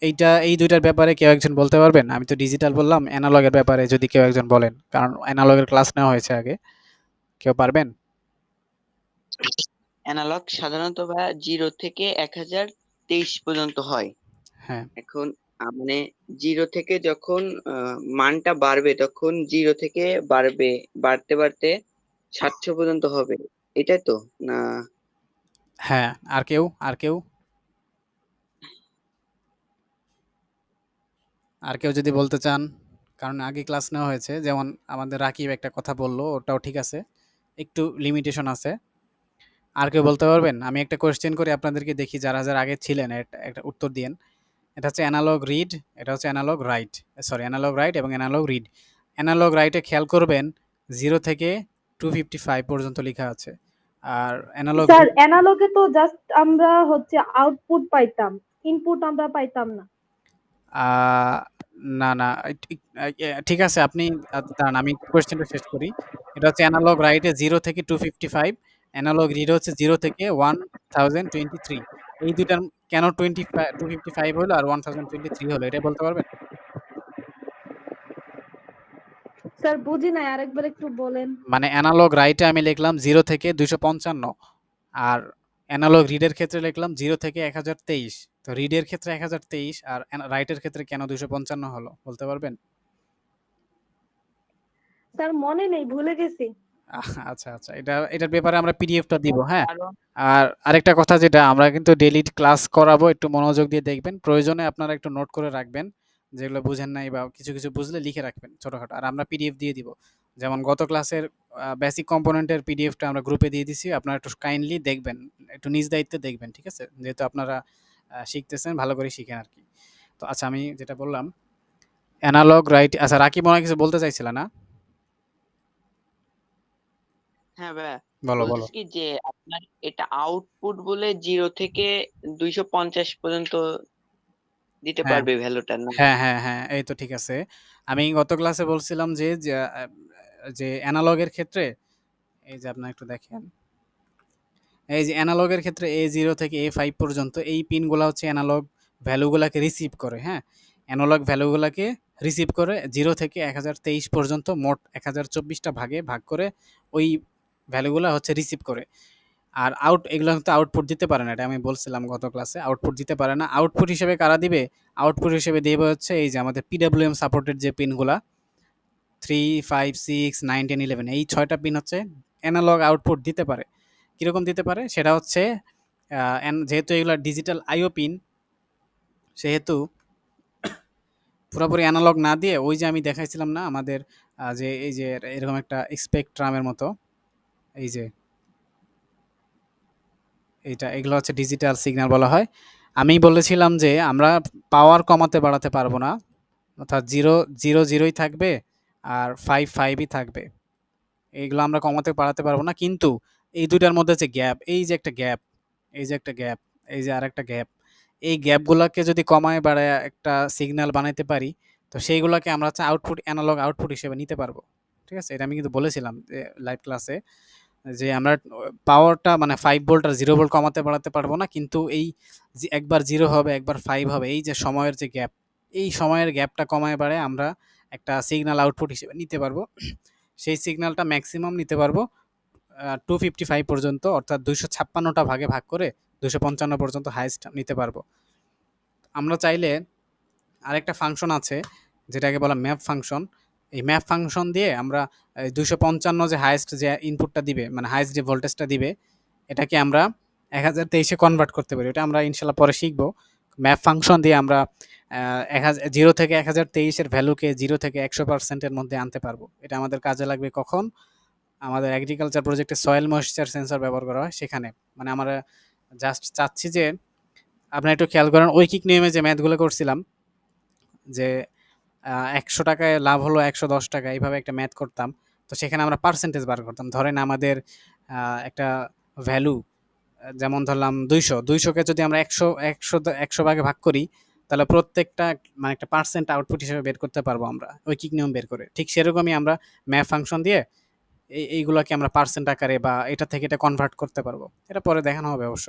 এইটা এই দুইটার ব্যাপারে কেউ একজন বলতে পারবেন? আমি তো ডিজিটাল বললাম, অ্যানালগের ব্যাপারে যদি কেউ একজন বলেন, কারণ অ্যানালগের ক্লাস নেওয়া হয়েছে আগে। কেউ পারবেন? অ্যানালগ সাধারণত 0 থেকে 1023 পর্যন্ত হয়। হ্যাঁ এখন মানে 0 থেকে যখন মানটা বাড়বে তখন 0 থেকে বাড়তে বাড়তে 700 পর্যন্ত হবে, এটাই তো না? হ্যাঁ, আর কেউ যদি বলতে চান, কারণ আগে ক্লাস নেওয়া হয়েছে, যেমন আমাদের রাকিব একটা কথা বললো, ওটাও ঠিক আছে, একটু লিমিটেশন আছে। আর কেউ বলতে পারবেন? আমি একটা কোয়েশ্চেন করি আপনাদেরকে, দেখি যারা যারা আগে ছিলেন একটা উত্তর দিয়েন। এটা হচ্ছে অ্যানালগ রিড, এটা হচ্ছে analogue write, sorry analogue write এবং অ্যানালগ রিড। অ্যানালগ রাইটে খেয়াল করবেন 0 থেকে 255 পর্যন্ত লেখা আছে, আর অ্যানালগ স্যার অ্যানালগে তো জাস্ট আমরা হচ্ছে আউটপুট পাইতাম, ইনপুট আমরা পাইতাম না। না না, ঠিক আছে, আপনি দাঁড়ান আমি কোয়েশ্চেনটা শেষ করি। এটা হচ্ছে অ্যানালগ রাইটে 0 থেকে 255, অ্যানালগ রিড হচ্ছে 0 থেকে 1023। এই দুইটার কেন 255 হলো আর 1023 হলো, এটা বলতে পারবেন? স্যার বুঝি নাই, আরেকবার একটু বলেন। মানে অ্যানালগ রাইটে আমি লিখলাম 0 থেকে 255, আর অ্যানালগ রিডের ক্ষেত্রে লিখলাম 0 থেকে 1023। তো রিডের ক্ষেত্রে 1023 আর রাইটের ক্ষেত্রে কেন 255 হলো, বলতে পারবেন? স্যার মনে নেই, ভুলে গেছি। আচ্ছা আচ্ছা, এটার ব্যাপারে আমরা পিডিএফটা দিব, হ্যাঁ। কারণ আর আরেকটা কথা, যেটা আমরা কিন্তু ডেইলি ক্লাস করাবো, একটু মনোযোগ দিয়ে দেখবেন, প্রয়োজনে আপনারা একটু নোট করে রাখবেন, যেগুলো বুঝেন নাই বা কিছু কিছু বুঝলে লিখে রাখবেন ছোটখাটো, আর আমরা পিডিএফ দিয়ে দিব। যেমন গত ক্লাসের বেসিক কম্পোনেন্টের পিডিএফটা আমরা গ্রুপে দিয়ে দিছি, আপনারা একটু কাইন্ডলি দেখবেন, একটু নিজ দায়িত্বে দেখবেন, ঠিক আছে? যেহেতু আপনারা শিখতেছেন, ভালো করে শিখেন আর কি। তো আচ্ছা, আমি যেটা বললাম অ্যানালগ রাইট, আচ্ছা রাকিব মনে হয় কিছু বলতে চাইছিল না? হ্যাঁ ভাইয়া, বলো, বলো। বলতেছি কি যে আপনার এটা আউটপুট বলে 0 থেকে 250 পর্যন্ত দিতে হ্যাঁ, পারবে ভ্যালুটা না? হ্যাঁ, হ্যাঁ, হ্যাঁ, এই তো ঠিক আছে। আমি গত ক্লাসে বলছিলাম যে অ্যানালগের ক্ষেত্রে এই যে আপনারা একটু দেখেন। এই যে অ্যানালগের ক্ষেত্রে A0 থেকে A5 পর্যন্ত এই পিনগুলা হচ্ছে অ্যানালগ ভ্যালুগুলাকে রিসিভ করে, হ্যাঁ? অ্যানালগ ভ্যালুগুলাকে রিসিভ করে 0 থেকে 1023 পর্যন্ত মোট 1024 টা ভাগে ভাগ করে ওই ভ্যালুগুলা হচ্ছে রিসিভ করে। আর এগুলো কিন্তু আউটপুট দিতে পারে না। এটা আমি বলছিলাম গত ক্লাসে। আউটপুট দিতে পারে না। আউটপুট হিসেবে কারা দিবে? আউটপুট হিসেবে দিবে হচ্ছে এই যে আমাদের PWM সাপোর্টেড যে পিনগুলা 3, 5, 6, 9, 10, 11 এই ৬ টা পিন হচ্ছে অ্যানালগ আউটপুট দিতে পারে। কিরকম দিতে পারে? সেটা হচ্ছে যেহেতু এগুলা ডিজিটাল IO পিন সেহেতু পুরোপুরি অ্যানালগ না দিয়ে ওই যে আমি দেখাইছিলাম না আমাদের যে এই যে এরকম একটা স্পেকট্রামের মতো এই যে এগুলো হচ্ছে ডিজিটাল সিগন্যাল বলা হয়। আমি বলেছিলাম যে আমরা পাওয়ার কমাতে বাড়াতে পারবো না। অর্থাৎ 0, 0, 0 ই থাকবে আর 5, 5 ই থাকবে। এইগুলো আমরা কমাতে বাড়াতে পারবো না। কিন্তু এই ২ টার মধ্যে যে গ্যাপ, এই যে একটা গ্যাপ, এই যে একটা গ্যাপ, এই যে আরেকটা গ্যাপ, এই গ্যাপগুলাকে যদি কমায় বাড়ায় একটা সিগন্যাল বানাইতে পারি, তো সেইগুলাকে আমরা হচ্ছে আউটপুট অ্যানালগ আউটপুট হিসেবে নিতে পারবো। ঠিক আছে? এটা আমি কিন্তু বলেছিলাম যে লাইভ ক্লাসে যে আমরা পাওয়ারটা মানে 5 ভোল্ট আর 0 ভোল্ট কমাতে বাড়াতে পারবো না। কিন্তু এই যে একবার 0 হবে, একবার 5 হবে, এই যে সময়ের যে গ্যাপ, এই সময়ের গ্যাপটা কমায় বাড়ায় আমরা একটা সিগন্যাল আউটপুট হিসেবে নিতে পারবো। সেই সিগন্যালটা ম্যাক্সিমাম নিতে পারবো 255 পর্যন্ত, অর্থাৎ 256 টা ভাগে ভাগ করে 255 পর্যন্ত হাইয়েস্ট নিতে পারবো। আমরা চাইলে আরেকটা ফাংশন আছে যেটাকে বলা ম্যাপ ফাংশন। এই ম্যাপ ফাংশন দিয়ে আমরা 255 যে হাইয়েস্ট যে ইনপুটটা দিবে মানে হাইয়েস্ট যে ভোল্টেজটা দিবে এটাকে আমরা 1023 কনভার্ট করতে পারি। এটা আমরা ইনশাল্লাহ পরে শিখবো। ম্যাপ ফাংশন দিয়ে আমরা 0 থেকে 1023 এর ভ্যালুকে 0 থেকে 100% এর মধ্যে আনতে পারবো। এটা আমাদের কাজে লাগবে কখন? আমাদের এগ্রিকালচার প্রজেক্টে সয়েল ময়েশ্চার সেন্সর ব্যবহার করা হয় সেখানে। মানে আমরা জাস্ট চাচ্ছি যে আপনারা একটু খেয়াল করেন ঐকিক নিয়মে যে ম্যাথগুলো করছিলাম যে ১০০ টাকায় লাভ হলো ১১০ টাকা এইভাবে একটা ম্যাথ করতাম। তো সেখানে আমরা পার্সেন্টেজ বার করতাম। ধরেন আমাদের একটা ভ্যালু যেমন ধরলাম ২০০, ২০০ কে যদি আমরা ১০০ ভাগে ভাগ করি তাহলে প্রত্যেকটা মানে একটা পার্সেন্ট আউটপুট হিসেবে বের করতে পারবো আমরা ঐকিক নিয়ম বের করে। ঠিক সেরকমই আমরা ম্যাথ ফাংশন দিয়ে এইগুলাকে আমরা পার্সেন্ট আকারে বা এটা থেকে এটা কনভার্ট করতে পারবো। এটা পরে দেখানো হবে অবশ্য।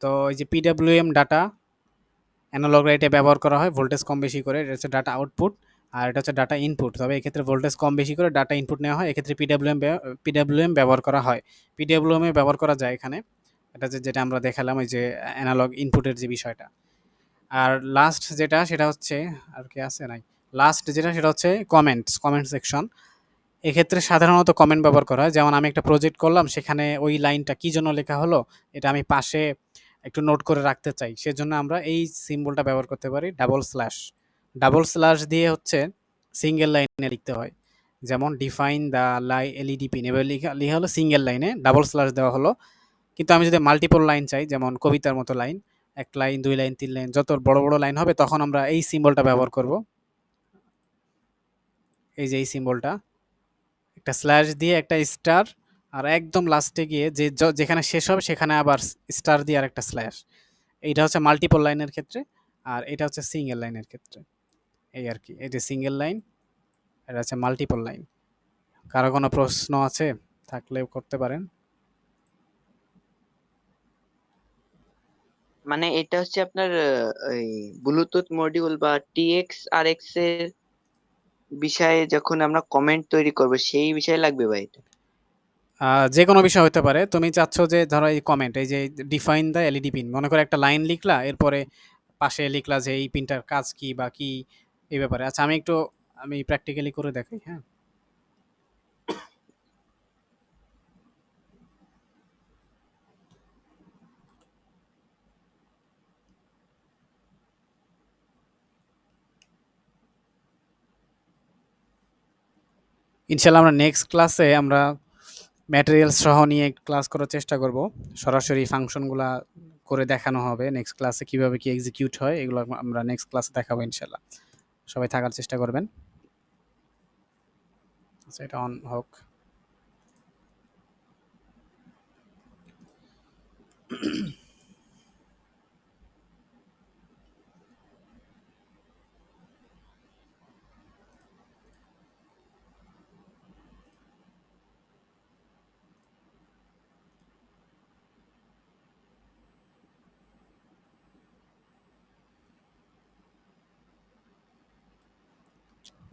তো এই যে PWM ডাটা অ্যানালগ রেটে ব্যবহার করা হয় ভোল্টেজ কম বেশি করে। এটা হচ্ছে ডাটা আউটপুট আর এটা হচ্ছে ডাটা ইনপুট। তবে এক্ষেত্রে ভোল্টেজ কম বেশি করে ডাটা ইনপুট নেওয়া হয়। এক্ষেত্রে PWM ব্যবহার করা হয়। PWM এ ব্যবহার করা যায় এখানে। এটা যেটা আমরা দেখালাম ওই যে অ্যানালগ ইনপুটের যে বিষয়টা। আর লাস্ট যেটা সেটা হচ্ছে আর কি আছে নাই। লাস্ট যেটা সেটা হচ্ছে কমেন্ট সেকশন। এক্ষেত্রে সাধারণত কমেন্ট ব্যবহার করা হয়। যেমন আমি একটা প্রজেক্ট করলাম সেখানে ওই লাইনটা কি জন্য লেখা হলো এটা আমি পাশে একটু নোট করে রাখতে চাই। সেজন্য আমরা এই সিম্বলটা ব্যবহার করতে পারি ডাবল স্ল্যাশ। ডাবল স্ল্যাশ দিয়ে হচ্ছে সিঙ্গেল লাইনে লিখতে হয়। যেমন ডিফাইন দ্য এলইডি পিন এভাবে লেখা হলো সিঙ্গেল লাইনে ডাবল স্ল্যাশ দেওয়া হলো। কিন্তু আমি যদি মাল্টিপল লাইন চাই যেমন কবিতার মতো লাইন ১ লাইন ২ লাইন ৩ লাইন যত বড় বড় লাইন হবে তখন আমরা এই সিম্বলটা ব্যবহার করব। এই যে এই সিম্বলটা একটা স্ল্যাশ দিয়ে একটা স্টার আর একদম লাস্টে গিয়ে যেখানে শেষ হবে সেখানে আবার স্টার দিয়ে আর একটা স্ল্যাশ। এইটা হচ্ছে মাল্টিপল লাইনের ক্ষেত্রে আর এটা হচ্ছে সিঙ্গেল লাইনের ক্ষেত্রে। এই আর কি এই যে সিঙ্গেল লাইন এটা হচ্ছে মাল্টিপল লাইন। কারো কোনো প্রশ্ন আছে থাকলে করতে পারেন। মানে এটা হচ্ছে আপনার এই ব্লুটুথ মডিউল বা টিএক্স আর এক্স এর বিষয়ে যখন আমরা কমেন্ট তৈরি করব সেই বিষয়ে লাগবে ভাই এটা? যে কোনো বিষয় হতে পারে। তুমি চাচ্ছ যে ধরো এই কমেন্ট এই যে ডিফাইন দ্য এলইডি পিন মনে করে একটা লাইন লিখলা এরপরে পাশে লিখলা যে এই পিনটার কাজ কি বা কি এই ব্যাপারে। আচ্ছা আমি প্র্যাকটিক্যালি করে দেখাই, হ্যাঁ? ইনশাআল্লাহ আমরা নেক্সট ক্লাসে আমরা ম্যাটেরিয়ালস সহ নিয়ে ক্লাস করার চেষ্টা করব। সরাসরি ফাংশনগুলা করে দেখানো হবে। নেক্সট ক্লাসে কিভাবে কি এক্সিকিউট হয় এগুলো আমরা নেক্সট ক্লাসে দেখাবো ইনশাআল্লাহ। সবাই থাকার চেষ্টা করবেন। আচ্ছা এটা অন হোক।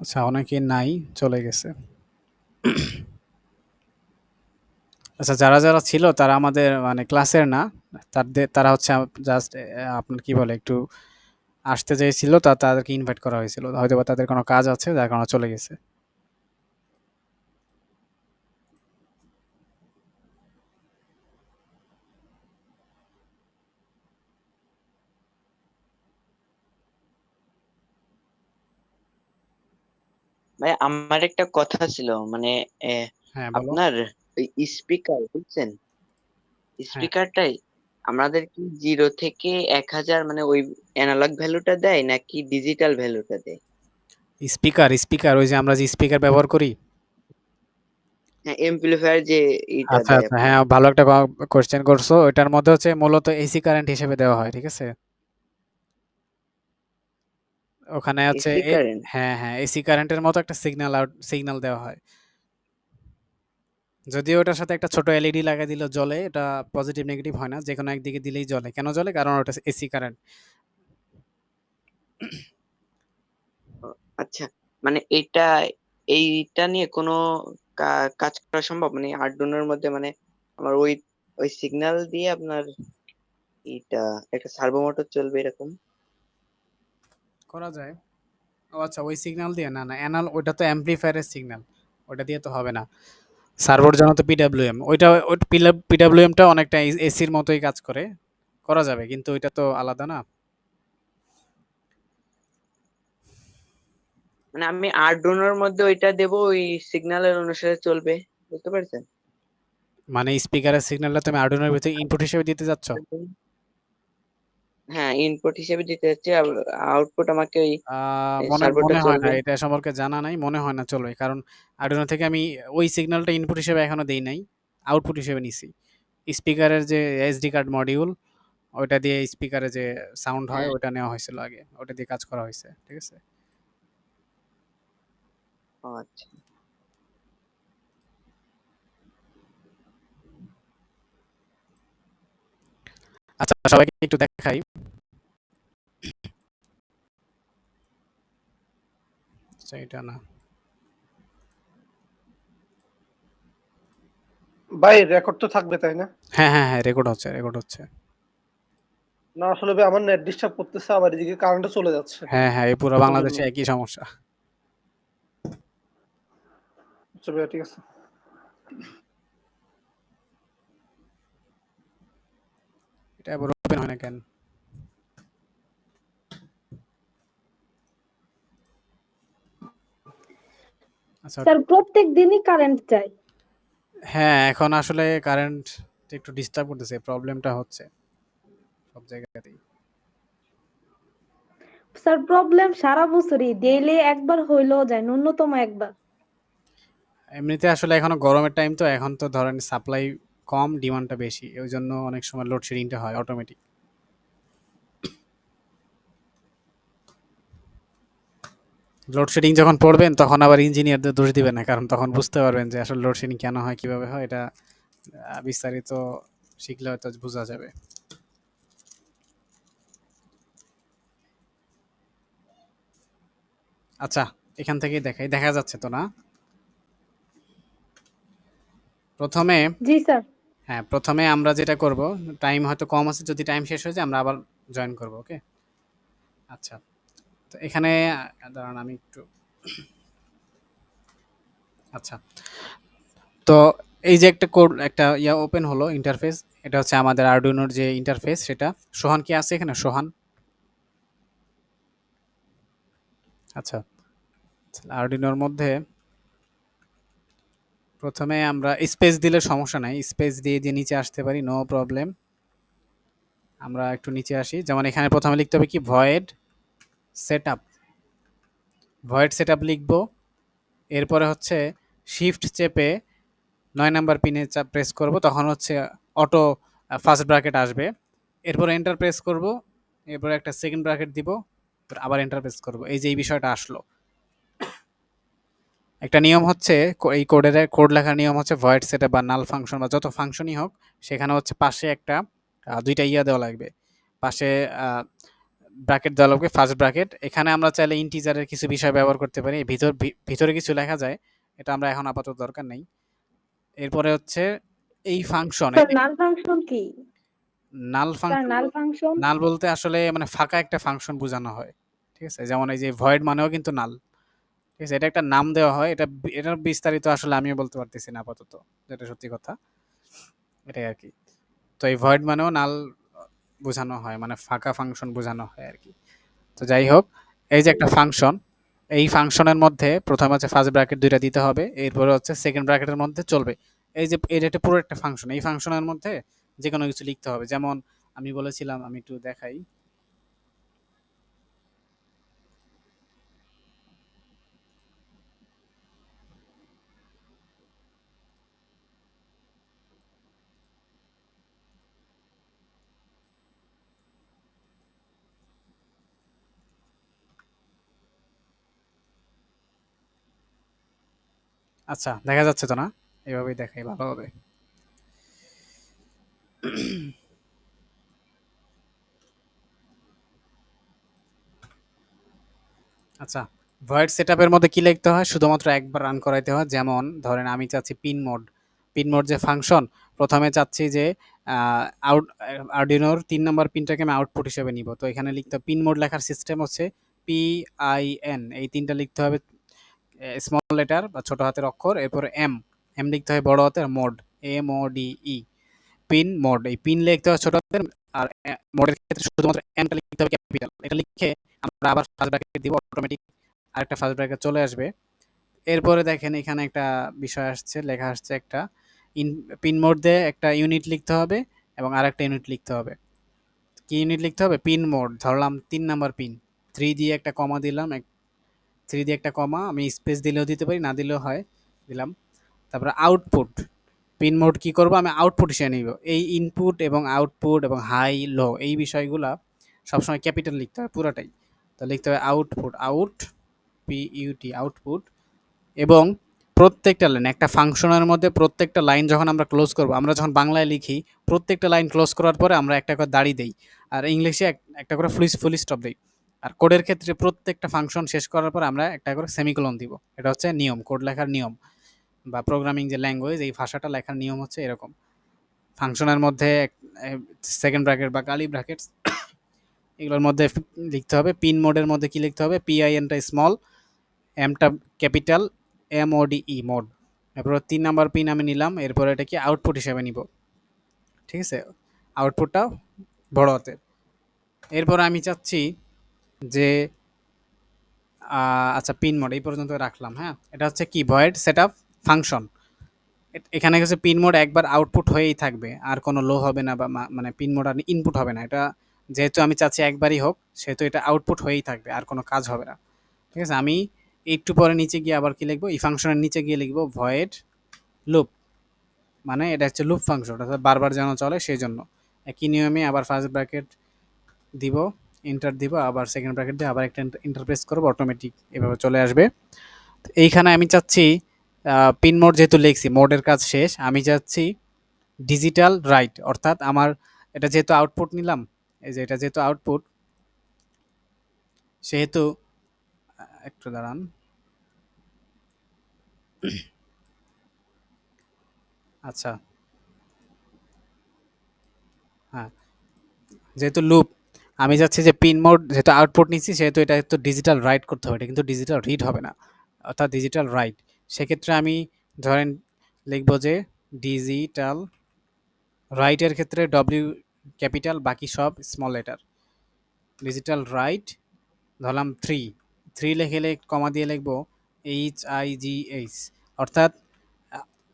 আচ্ছা, অনেকে নাই, চলে গেছে। আচ্ছা, যারা ছিল তারা আমাদের মানে ক্লাসের না। তারা হচ্ছে জাস্ট আপনার কি বলে একটু আসতে চেয়েছিল, তাদেরকে ইনভাইট করা হয়েছিল। হয়তোবা তাদের কোনো কাজ আছে যার কারণে চলে গেছে। ভাই আমার একটা কথা ছিল, মানে আহ, হ্যাঁ, বলো। আপনার স্পিকার বুঝছেন, হ্যাঁ, স্পিকারটাই আমাদের কি 0 থেকে 1000 মানে ওই অ্যানালগ ভ্যালুটা দেয় নাকি ডিজিটাল ভ্যালুটা দেয়? স্পিকার ওই যে আমরা যে স্পিকার ব্যবহার করি। হ্যাঁ, এমপ্লিফায়ার যে এটা আচ্ছা, দেয় আচ্ছা, আপনার। হ্যাঁ, ভালো একটা কোয়েশ্চেন করছো। এটার মধ্যে হচ্ছে মূলত এসি কারেন্ট হিসেবে দেওয়া হয়, ঠিক আছে? ওখানে হচ্ছে এসি কারেন্ট। হ্যাঁ, হ্যাঁ, এসি কারেন্টের মতো একটা সিগন্যাল দেওয়া হয়। যদিও ওটার সাথে একটা ছোট এলইডি লাগাই দিলেও জ্বলে, এটা পজিটিভ নেগেটিভ হয় না, যেকোনো একদিকে দিলেই জ্বলে। কেন জ্বলে? কারণ ওটা এসি কারেন্ট। আচ্ছা, মানে এইটা নিয়ে কোনো কাজ করা সম্ভব, মানে আরডুইনোর মধ্যে, মানে আমার ওই ওই সিগন্যাল দিয়ে আপনার এইটা একটা সার্ভো মোটর চলবে এরকম। করা যায়। ও আচ্ছা, ওই সিগন্যাল দিয়ে না, না, ওইটা তো অ্যাম্পলিফায়ারের সিগন্যাল, ওটা দিয়ে তো হবে না। সার্ভোর জন্য তো পিডব্লিউএম, ওই পিডব্লিউএমটা অনেকটা এসির মতোই কাজ করে। করা যাবে, কিন্তু ওইটা তো আলাদা না। মানে আমি আরডুইনোর মধ্যে ওইটা দেবো, ওই সিগন্যালের অনুসারে চলবে, বুঝতে পারছেন? মানে স্পিকারের সিগন্যালটা তুমি আর্ডুইনোর ভিতরে ইনপুট হিসেবে দিতে যাচ্ছ? হ্যাঁ, ইনপুট হিসেবে দিতে যাচ্ছি, আর আউটপুট আমাকে ওই মনে সার্ভোটা মনে হয় না, চলবে। এটা সম্পর্কে জানা নাই, মনে হয় না চলবে। কারণ আর্ডুইনো থেকে আমি ওই সিগন্যালটা ইনপুট হিসেবে এখনো দেই নাই, আউটপুট হিসেবে নিছি। স্পিকারের যে এসডি কার্ড মডিউল, ওইটা দিয়ে স্পিকারে যে সাউন্ড হয় হ্যাঁ। ওটা নেওয়া হয়েছিল আগে, ওটা দিয়ে কাজ করা হয়েছে, ঠিক আছে? ও আচ্ছা। আচ্ছা, সবাইকে একটু দেখাই। আচ্ছা, এটা না। ভাই রেকর্ড তো থাকবে তাই না? হ্যাঁ, হ্যাঁ, হ্যাঁ, রেকর্ড হচ্ছে। না আসলে ভাই আমার নেট ডিস্টার্ব করতেছে, আবার এদিকে কারেন্টও চলে যাচ্ছে, হ্যাঁ, হ্যাঁ, এই পুরো ওই জন্য। বাংলাদেশে একই সমস্যা। আচ্ছা ভাই ঠিক আছে। এটা আবার ওপেন হয় না কেন? আচ্ছা। স্যার প্রত্যেক দিনই কারেন্ট যায়। হ্যাঁ, এখন আসলে কারেন্ট একটু ডিস্টার্ব করতেছে, প্রবলেমটা হচ্ছে সব জায়গাতেই। স্যার প্রবলেম সারা বছরই, ডেইলি একবার হইলেও যায়, ন্যূনতম একবার। এমনিতে আসলে এখনো গরমের টাইম, তো এখন তো ধরেন সাপ্লাই কম, ডিমান্ডটা বেশি, ওই জন্য অনেক সময় লোডশেডিংটা হয় অটোমেটিক। লোডশেডিং যখন পড়বেন তখন আবার ইঞ্জিনিয়ারদের দোষ দিবেন না, কারণ তখন বুঝতে পারবেন যে আসলে লোডশেডিং কেন হয়, কিভাবে হয়। এটা বিস্তারিত শিখলে হয়তো বোঝা যাবে। আচ্ছা, এখান থেকেই দেখাই, দেখা যাচ্ছে তো না? প্রথমে জি স্যার। হ্যাঁ, প্রথমে আমরা যেটা করব, টাইম হয়তো কম আছে, যদি টাইম শেষ হয়ে যায় আমরা আবার জয়েন করব, ওকে? আচ্ছা, তো এখানে দাঁড়ান আমি একটু। আচ্ছা, তো এই যে একটা কোড, একটা ওপেন হলো ইন্টারফেস। এটা হচ্ছে আমাদের আরডুইনোর যে ইন্টারফেস সেটা। সোহান কি আছে এখানে? সোহান? আচ্ছা, আরডুইনোর মধ্যে প্রথমে আমরা স্পেস দিলে সমস্যা নাই, স্পেস দিয়ে দিয়ে নিচে আসতে পারি, নো প্রবলেম। আমরা একটু নিচে আসি, যেমন এখানে প্রথমে লিখতে হবে কি, সেটআপ ভয়েড সেটআপ লিখবো। এরপরে হচ্ছে শিফট চেপে 9 নাম্বার পিনে চাপ প্রেস করব, তখন হচ্ছে অটো ফার্স্ট ব্র্যাকেট আসবে, এরপর এন্টার প্রেস করব, এরপর একটা সেকেন্ড ব্র্যাকেট দিব, আবার এন্টার প্রেস করব। এই যে এই বিষয়টা আসলো। একটা নিয়ম হচ্ছে এই কোড লেখার নিয়ম হচ্ছে ভয়েড সেটআপ বা নাল ফাংশন বা যত ফাংশনই হোক, সেখানে হচ্ছে পাশে একটা দুইটা দেওয়া লাগবে, পাশে ব্র্যাকেট দেওয়া লাগবে, ফার্স্ট ব্র্যাকেট। এখানে আমরা চাইলে ইন্টিজারের কিছু বিষয় ব্যবহার করতে পারি, ভিতরে কিছু লেখা যায়, এটা আমরা এখন আপাতত দরকার নেই। এরপরে হচ্ছে এই ফাংশন, স্যার নাল ফাংশন কি? নাল স্যার ফাংশন, নাল ফাংশন নাল বলতে আসলে মানে ফাঁকা একটা ফাংশন বোঝানো হয়, ঠিক আছে? যেমন এই যে ভয়েড মানেও কিন্তু নাল, ঠিক আছে? এটা একটা নাম দেওয়া হয়, এটার বিস্তারিত আসলে আমিও বলতে পারতেছি না আপাতত, যেটা সত্যি কথা, এটাই আর কি। তো এই ভয়েড মানেও নাল বোঝানো হয়, মানে ফাঁকা ফাংশন বোঝানো হয় আর কি। তো যাই হোক, এই যে একটা ফাংশন, এই ফাংশনের মধ্যে প্রথমে হচ্ছে ফার্স্ট ব্র্যাকেট দুইটা দিতে হবে, এরপরে হচ্ছে সেকেন্ড ব্র্যাকেটের মধ্যে চলবে। এই যে এটা একটা পুরো একটা ফাংশন, এই ফাংশনের মধ্যে যে কোনো কিছু লিখতে হবে। যেমন আমি বলেছিলাম, আমি একটু দেখাই। আচ্ছা, দেখা যাচ্ছে তো না? এভাবেই দেখাই ভালো হবে। আচ্ছা, ভয়েড সেটআপের মধ্যে কি লিখতে হয়? শুধুমাত্র একবার রান করাইতে হয়। যেমন ধরেন আমি চাচ্ছি পিন মোড। পিন মোড যে ফাংশন, প্রথমে চাচ্ছি যে আউট আরডিনোর ৩ নাম্বার পিনটাকে আমি আউটপুট হিসেবে নিব। তো এখানে লিখতে হবে পিন মোড লেখার সিস্টেম হচ্ছে PIN, এই ৩টা লিখতে হবে স্মল লেটার বা ছোট হাতের অক্ষর, এরপরে এম লিখতে হয় বড় হাতের, মোড MODE, পিন মোড। এই পিন লিখতে হবে ছোট হাতের, আর মোডের ক্ষেত্রে শুধুমাত্র এমটা লিখতে হবে ক্যাপিটাল। এটা লিখে আমরা আবার ফার্স্ট ব্র্যাকেট দিব, অটোমেটিক আরেকটা ফার্স্ট ব্র্যাকেট চলে আসবে। এরপরে দেখেন এখানে একটা বিষয় আসছে, লেখা আসছে একটা পিন মোড দিয়ে একটা ইউনিট লিখতে হবে এবং আরেকটা ইউনিট লিখতে হবে। কি ইউনিট লিখতে হবে? পিন মোড, ধরলাম ৩ নাম্বার পিন, 3 দিয়ে একটা কমা দিলাম, 3 দিয়ে একটা কমা, আমি স্পেস দিলেও দিতে পারি, না দিলেও হয়, দিলাম। তারপরে আউটপুট, পিন মোড কি করব? আমি আউটপুট হিসেবে নিব। এই ইনপুট এবং আউটপুট এবং হাই লো এই বিষয়গুলা সবসময় ক্যাপিটাল লিখতে হয় পুরাটাই। তো লিখতে হবে আউটপুট, PUT, আউটপুট। এবং প্রত্যেকটা লাইন, একটা ফাংশনের মধ্যে প্রত্যেকটা লাইন যখন আমরা ক্লোজ করব, আমরা যখন বাংলায় লিখি প্রত্যেকটা লাইন ক্লোজ করার পরে আমরা একটা করে দাড়ি দেই, আর ইংলিশে একটা করে ফুল স্টপ দেই। আর কোডের ক্ষেত্রে প্রত্যেকটা ফাংশন শেষ করার পর আমরা একটা করে সেমিকোলন দিব। এটা হচ্ছে নিয়ম, কোড লেখার নিয়ম বা প্রোগ্রামিং যে ল্যাঙ্গুয়েজ, এই ভাষাটা লেখার নিয়ম হচ্ছে এরকম। ফাংশনের মধ্যে সেকেন্ড ব্র্যাকেট বা কার্লি ব্র্যাকেটস এগুলোর মধ্যে লিখতে হবে। পিন মোডের মধ্যে কি লিখতে হবে? PINটা স্মল, এমটা ক্যাপিটাল, MODE, মোড। এরপর ৩ নাম্বার পিন আমি নিলাম, এরপর এটা কি আউটপুট হিসেবে নিব, ঠিক আছে? আউটপুটটা বড় হাতের। এরপর আমি চাচ্ছি যে আচ্ছা, পিন মোড এই পর্যন্ত রাখলাম। হ্যাঁ, এটা হচ্ছে কি ভয়েড সেটআপ ফাংশন। এখানে হচ্ছে পিন মোড একবার আউটপুট হয়েই থাকবে, আর কোনো লো হবে না বা মানে পিন মোড আর ইনপুট হবে না। এটা যেহেতু আমি চাচ্ছি একবারই হোক, সেহেতু এটা আউটপুট হয়েই থাকবে, আর কোনো কাজ হবে না, ঠিক আছে? আমি একটু পরে নিচে গিয়ে আবার কি লিখবো? এই ফাংশনের নিচে গিয়ে লিখবো ভয়েড লুপ, মানে এটা হচ্ছে লুপ ফাংশন, অর্থাৎ বারবার যেন চলে সেই জন্য। একই নিয়মে আবার ফার্স্ট ব্র্যাকেট দিব, এন্টার দিব, আবার সেকেন্ড ব্র্যাকেট দিয়ে আবার একটা ইন্টারপ্রেস করবো, অটোমেটিক এভাবে চলে আসবে। এইখানে আমি চাচ্ছি পিন মোড যেহেতু লিখছি, মোডের কাজ শেষ, আমি চাচ্ছি ডিজিটাল রাইট, অর্থাৎ আমার এটা যেহেতু আউটপুট নিলাম, এই যে এটা যেহেতু আউটপুট, সেহেতু একটু দাঁড়ান, আচ্ছা, হ্যাঁ, যেহেতু লুপ, আমি চাচ্ছি যে পিন মোড যেহেতু আউটপুট নিচ্ছি, সেহেতু এটা তো ডিজিটাল রাইট করতে হবে, এটা কিন্তু ডিজিটাল রিড হবে না, অর্থাৎ ডিজিটাল রাইট। সেক্ষেত্রে আমি ধরেন লিখবো যে ডিজিটাল রাইটের ক্ষেত্রে ডব্লিউ ক্যাপিটাল, বাকি সব স্মল লেটার। ডিজিটাল রাইট ধরলাম 3 লিখে কমা দিয়ে লিখবো HIGH, অর্থাৎ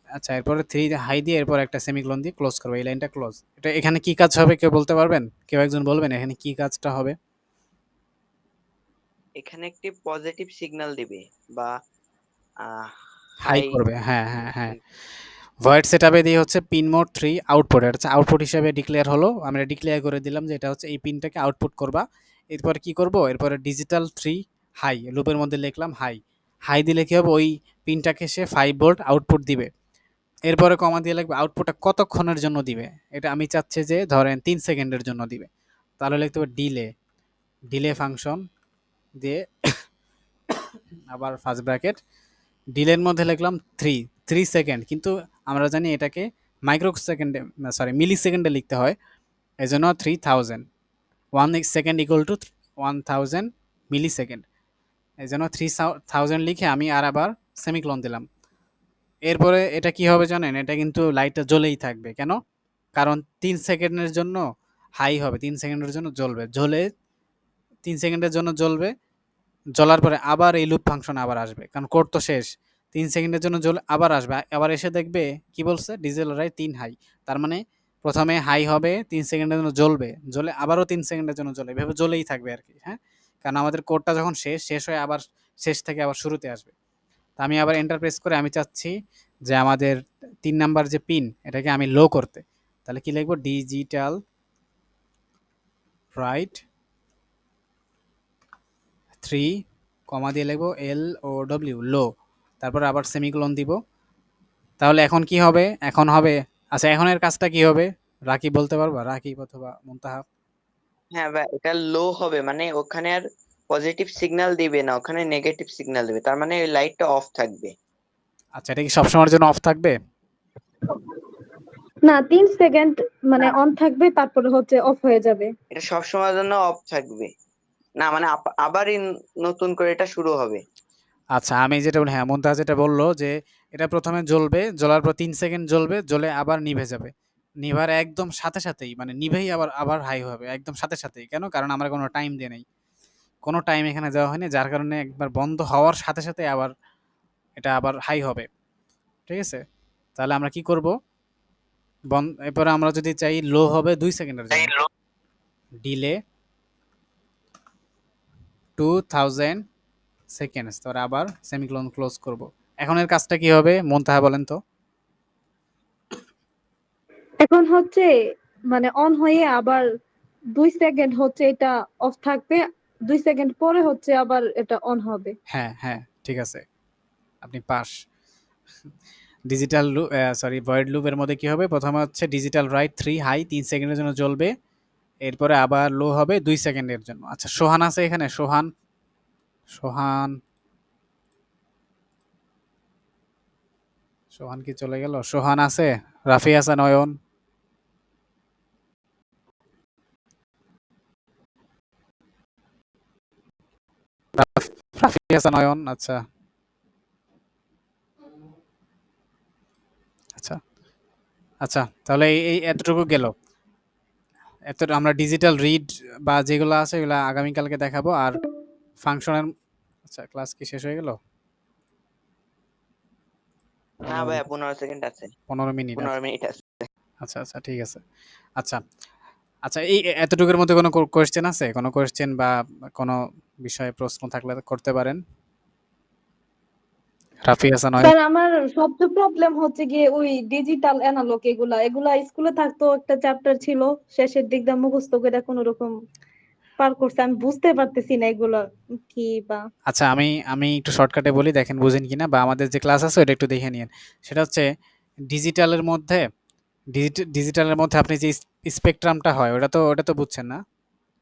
আচ্ছা, এরপরে 3 হাই দিয়ে এরপর একটা সেমিকোলন দিয়ে ক্লোজ করবো, এই লাইনটা ক্লোজ। এটা এখানে কি কাজ হবে কেউ বলতে পারবেন? কেউ একজন বলবেন এখানে কি কাজটা হবে? এখানে একটি পজিটিভ সিগন্যাল দিবে বা হাই হাই। করবে, হ্যাঁ হ্যাঁ হ্যাঁ, ভয়েড সেটআপে দিয়ে হচ্ছে পিন মোড 3 আউটপুট, এটা হচ্ছে আউটপুট হিসেবে ডিক্লেয়ার হলো। আমরা ডিক্লেয়ার করে দিলাম যে এটা হচ্ছে এই পিনটাকে আউটপুট করবা। এরপর কি করব, এরপরে ডিজিটাল 3 হাই লুপের মধ্যে লিখলাম হাই। হাই দিলে কি হবে, ওই পিনটাকে সে 5 ভোল্ট আউটপুট দিবে। এরপরে কমা দিয়ে লিখবে আউটপুটটা কতক্ষণের জন্য দিবে। এটা আমি চাচ্ছি যে ধরেন 3 সেকেন্ডের জন্য দিবে। তাহলে লিখতে হবে ডিলে, ডিলে ফাংশন দিয়ে আবার ফার্স্ট ব্র্যাকেট, ডিলের মধ্যে লিখলাম 3 সেকেন্ড, কিন্তু আমরা জানি এটাকে মাইক্রো সেকেন্ডে, সরি মিলি সেকেন্ডে লিখতে হয়। এই জন্য 3000, 1 second equal to 1000 millisecond. এই জন্য 3000 লিখে আমি আর আবার সেমিকোলন দিলাম। এরপরে এটা কি হবে জানেন, এটা কিন্তু লাইটটা জ্বলেই থাকবে। কেন? কারণ 3 সেকেন্ডের জন্য হাই হবে, 3 সেকেন্ডের জন্য জ্বলবে, জ্বলে 3 সেকেন্ডের জন্য জ্বলবে, জ্বলার পরে আবার এই লুপ ফাংশন আবার আসবে, কারণ কোড তো শেষ। 3 সেকেন্ডের জন্য জ্বলে আবার আসবে, আবার এসে দেখবে কি বলছে, ডিজেল রায় 3 হাই। তার মানে প্রথমে হাই হবে, 3 সেকেন্ডের জন্য জ্বলবে, জ্বলে আবারও 3 সেকেন্ডের জন্য জ্বলে, এভাবে জ্বলেই থাকবে আর কি। হ্যাঁ, কারণ আমাদের কোডটা যখন শেষ হয়ে আবার শেষ থেকে আবার শুরুতে আসবে। তা আমি আবার এন্টার প্রেস করে আমি চাচ্ছি যে আমাদের 3 নাম্বার যে পিন, এটাকে আমি লো করতে। তাহলে কি লিখবো, ডিজিটাল রাইট 3 কমা দিয়ে লিখবো LOW লো, তারপর আবার সেমিকোলন দিব। তাহলে এখন কি হবে, এখন হবে, আচ্ছা এখন এর কাজটা কি হবে, রাকিব বলতে পারবা, রাকিব অথবা মুনতাহা? হ্যাঁ ভাই, এটা লো হবে, মানে ওখানে আর পজিটিভ সিগন্যাল দিবে না, ওখানে নেগেটিভ সিগন্যাল দিবে, তার মানে ওই লাইটটা অফ থাকবে। আচ্ছা, এটা কি সবসময়ের জন্য অফ থাকবে? না, 3 সেকেন্ড মানে না, অন থাকবে, তারপরে হচ্ছে অফ হয়ে যাবে। এটা সবসময়ের জন্য অফ থাকবে না, মানে আবারই নতুন করে এটা শুরু হবে। আচ্ছা আমি যেটা বলি, হ্যাঁ মুনতাহা যেটা বললো যে এটা প্রথমে জ্বলবে, জ্বলার পর 3 সেকেন্ড জ্বলবে, জ্বলে আবার নিভে যাবে, নিভার একদম সাথে সাথেই, মানে নিভেই আবার আবার হাই হবে একদম সাথে সাথেই। কেন? কারণ আমরা কোনো টাইম দিয়ে নেই, কোনো টাইম এখানে দেওয়া হয়নি, যার কারণে একবার বন্ধ হওয়ার সাথে সাথে আবার এটা আবার হাই হবে। ঠিক আছে, তাহলে আমরা কি করব, এরপরে আমরা যদি চাই লো হবে 2 সেকেন্ডের জন্য, ডিলে 2000 সেকেন্ডস, তারপরে আবার সেমিকোলন ক্লোজ করব। এখন এর কাজটা কি হবে মুনতাহা বলেন তো? এখন হচ্ছে মানে অন হয়ে আবার 2 সেকেন্ড হচ্ছে এটা অফ থাকবে, 2 সেকেন্ড পরে হচ্ছে আবার এটা অন হবে। হ্যাঁ হ্যাঁ, ঠিক আছে, আপনি pass. Digital loop, sorry void লুপের মধ্যে কি হবে, প্রথমে হচ্ছে ডিজিটাল রাইট 3 হাই 3 সেকেন্ডের জন্য জ্বলবে, এরপরে আবার লো হবে 2 সেকেন্ডের জন্য। আচ্ছা সোহান আছে এখানে, সোহান, সোহান, সোহান কি চলে গেল? সোহান আছে, রাফি হাসান নয়ন, রাফি হাসান নয়ন, আচ্ছা আচ্ছা আচ্ছা, তাহলে এই এতটুকু গেল। এত আমরা ডিজিটাল রিড বা যেগুলো আছে এগুলো আগামীকালকে দেখাবো। আর ফাংশনের, আচ্ছা ক্লাস কি শেষ হয়ে গেল? না 15 ভাইয়া, মিনিট, 15 সেকেন্ড আছে। 15 মিনিট আছে। 15 মিনিট আছে। আচ্ছা আচ্ছা, ঠিক আছে। আচ্ছা আচ্ছা, এই এতটুকুর মধ্যে কোনো কোয়েশ্চেন আছে, কোনো কোয়েশ্চেন বা কোনো বিষয়ে প্রশ্ন থাকলে করতে পারেন। রাফি হাসান নয়ন, স্যার, আমার সবচেয়ে প্রবলেম হচ্ছে গিয়ে ওই ডিজিটাল অ্যানালগ, এগুলা এগুলা স্কুলে থাকতো, একটা চ্যাপ্টার ছিল, শেষের দিক দিয়ে মুখস্থ করে কোনো রকম পার করছে, আমি বুঝতে পারতেছি না এগুলা কি বা। আচ্ছা আমি আমি একটু শর্টকাটে বলি, দেখেন বুঝেন কিনা, বা আমাদের যে ক্লাস আছে ওটা একটু দেখে নিন। সেটা হচ্ছে ডিজিটালের মধ্যে, ডিজিটালের মধ্যে আপনি যে স্পেকট্রামটা হয়, ওটা তো বুঝছেন না,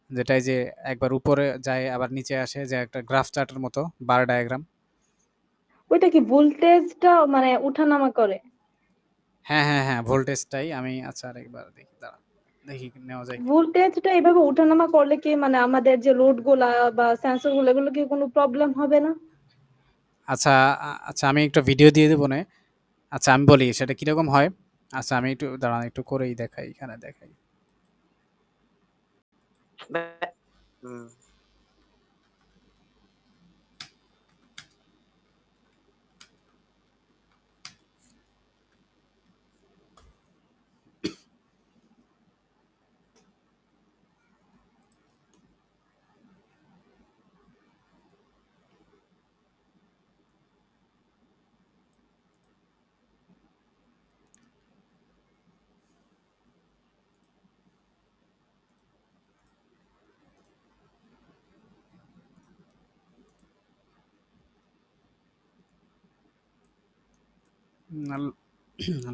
যেটা এই যে একবার উপরে যায় আবার নিচে আসে, যে একটা গ্রাফ চার্টের মতো, বার ডায়াগ্রাম। ওইটা কি ভোল্টেজটা মানে উঠানামা করে? হ্যাঁ হ্যাঁ হ্যাঁ, ভোল্টেজটাই আমি, আচ্ছা আরেকবার দেখি, দাঁড়া দেখি নেওয়া যায় কি। ভোল্টেজটা এভাবে উঠানামা করলে কি মানে আমাদের যে লোড গুলা বা সেন্সর গুলো, এগুলো কি কোনো প্রবলেম হবে না? আচ্ছা আচ্ছা, আমি একটা ভিডিও দিয়ে দেবো না। আচ্ছা আমি বলি সেটা কিরকম হয়। আচ্ছা আমি একটু দাঁড়ান, একটু করেই দেখাই, এখানে দেখাই। হুম।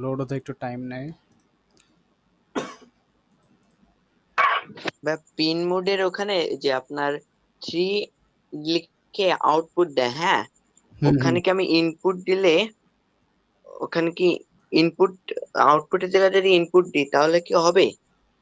লোড হতে একটু টাইম নেয়। বা পিন মোডের ওখানে যে আপনার 3 লিখে আউটপুট দেয়, হ্যাঁ, হুম হুম ওখানে কি আমি ইনপুট দিলে, ওখানে কি ইনপুট, আউটপুটের জায়গায় যদি ইনপুট দিই তাহলে কি হবে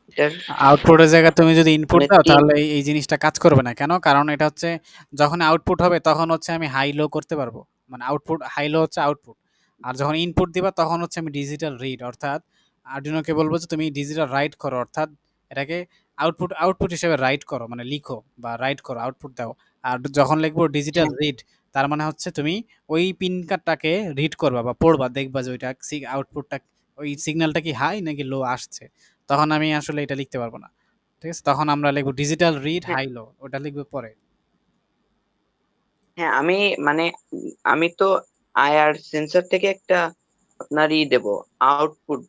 এটার? আউটপুটের জায়গায় তুমি যদি ইনপুট মানে দাও তিন, তাহলে এই জিনিসটা কাজ করবে না। কেন? কারণ এটা হচ্ছে যখন আউটপুট হবে তখন হচ্ছে আমি হাই লো করতে পারবো। মানে আউটপুট হাই লো হচ্ছে আউটপুট। আর যখন ইনপুট দিবা তখন হচ্ছে আমি ডিজিটাল রিড, অর্থাৎ আরডুইনোকে বলবো যে তুমি ডিজিটাল রাইট করো, অর্থাৎ এটাকে আউটপুট হিসেবে রাইট করো, মানে লিখো বা রাইট করো, আউটপুট দাও। আর যখন লিখবো ডিজিটাল হ্যাঁ রিড, তার মানে হচ্ছে তুমি ওই পিন কার্ডটাকে রিড করবা বা পড়বা, দেখবা যে ওইটা আউটপুটটা, ওই সিগন্যালটা কি হাই নাকি লো আসছে। তখন আমি আসলে এটা লিখতে পারবো না। ঠিক আছে? তখন আমরা লিখবো ডিজিটাল রিড হ্যাঁ হাই লো, ওটা লিখবো পরে। হ্যাঁ, আমি মানে আমি তো আইআর সেন্সর থেকে একটা আপনার দেব, আউটপুট,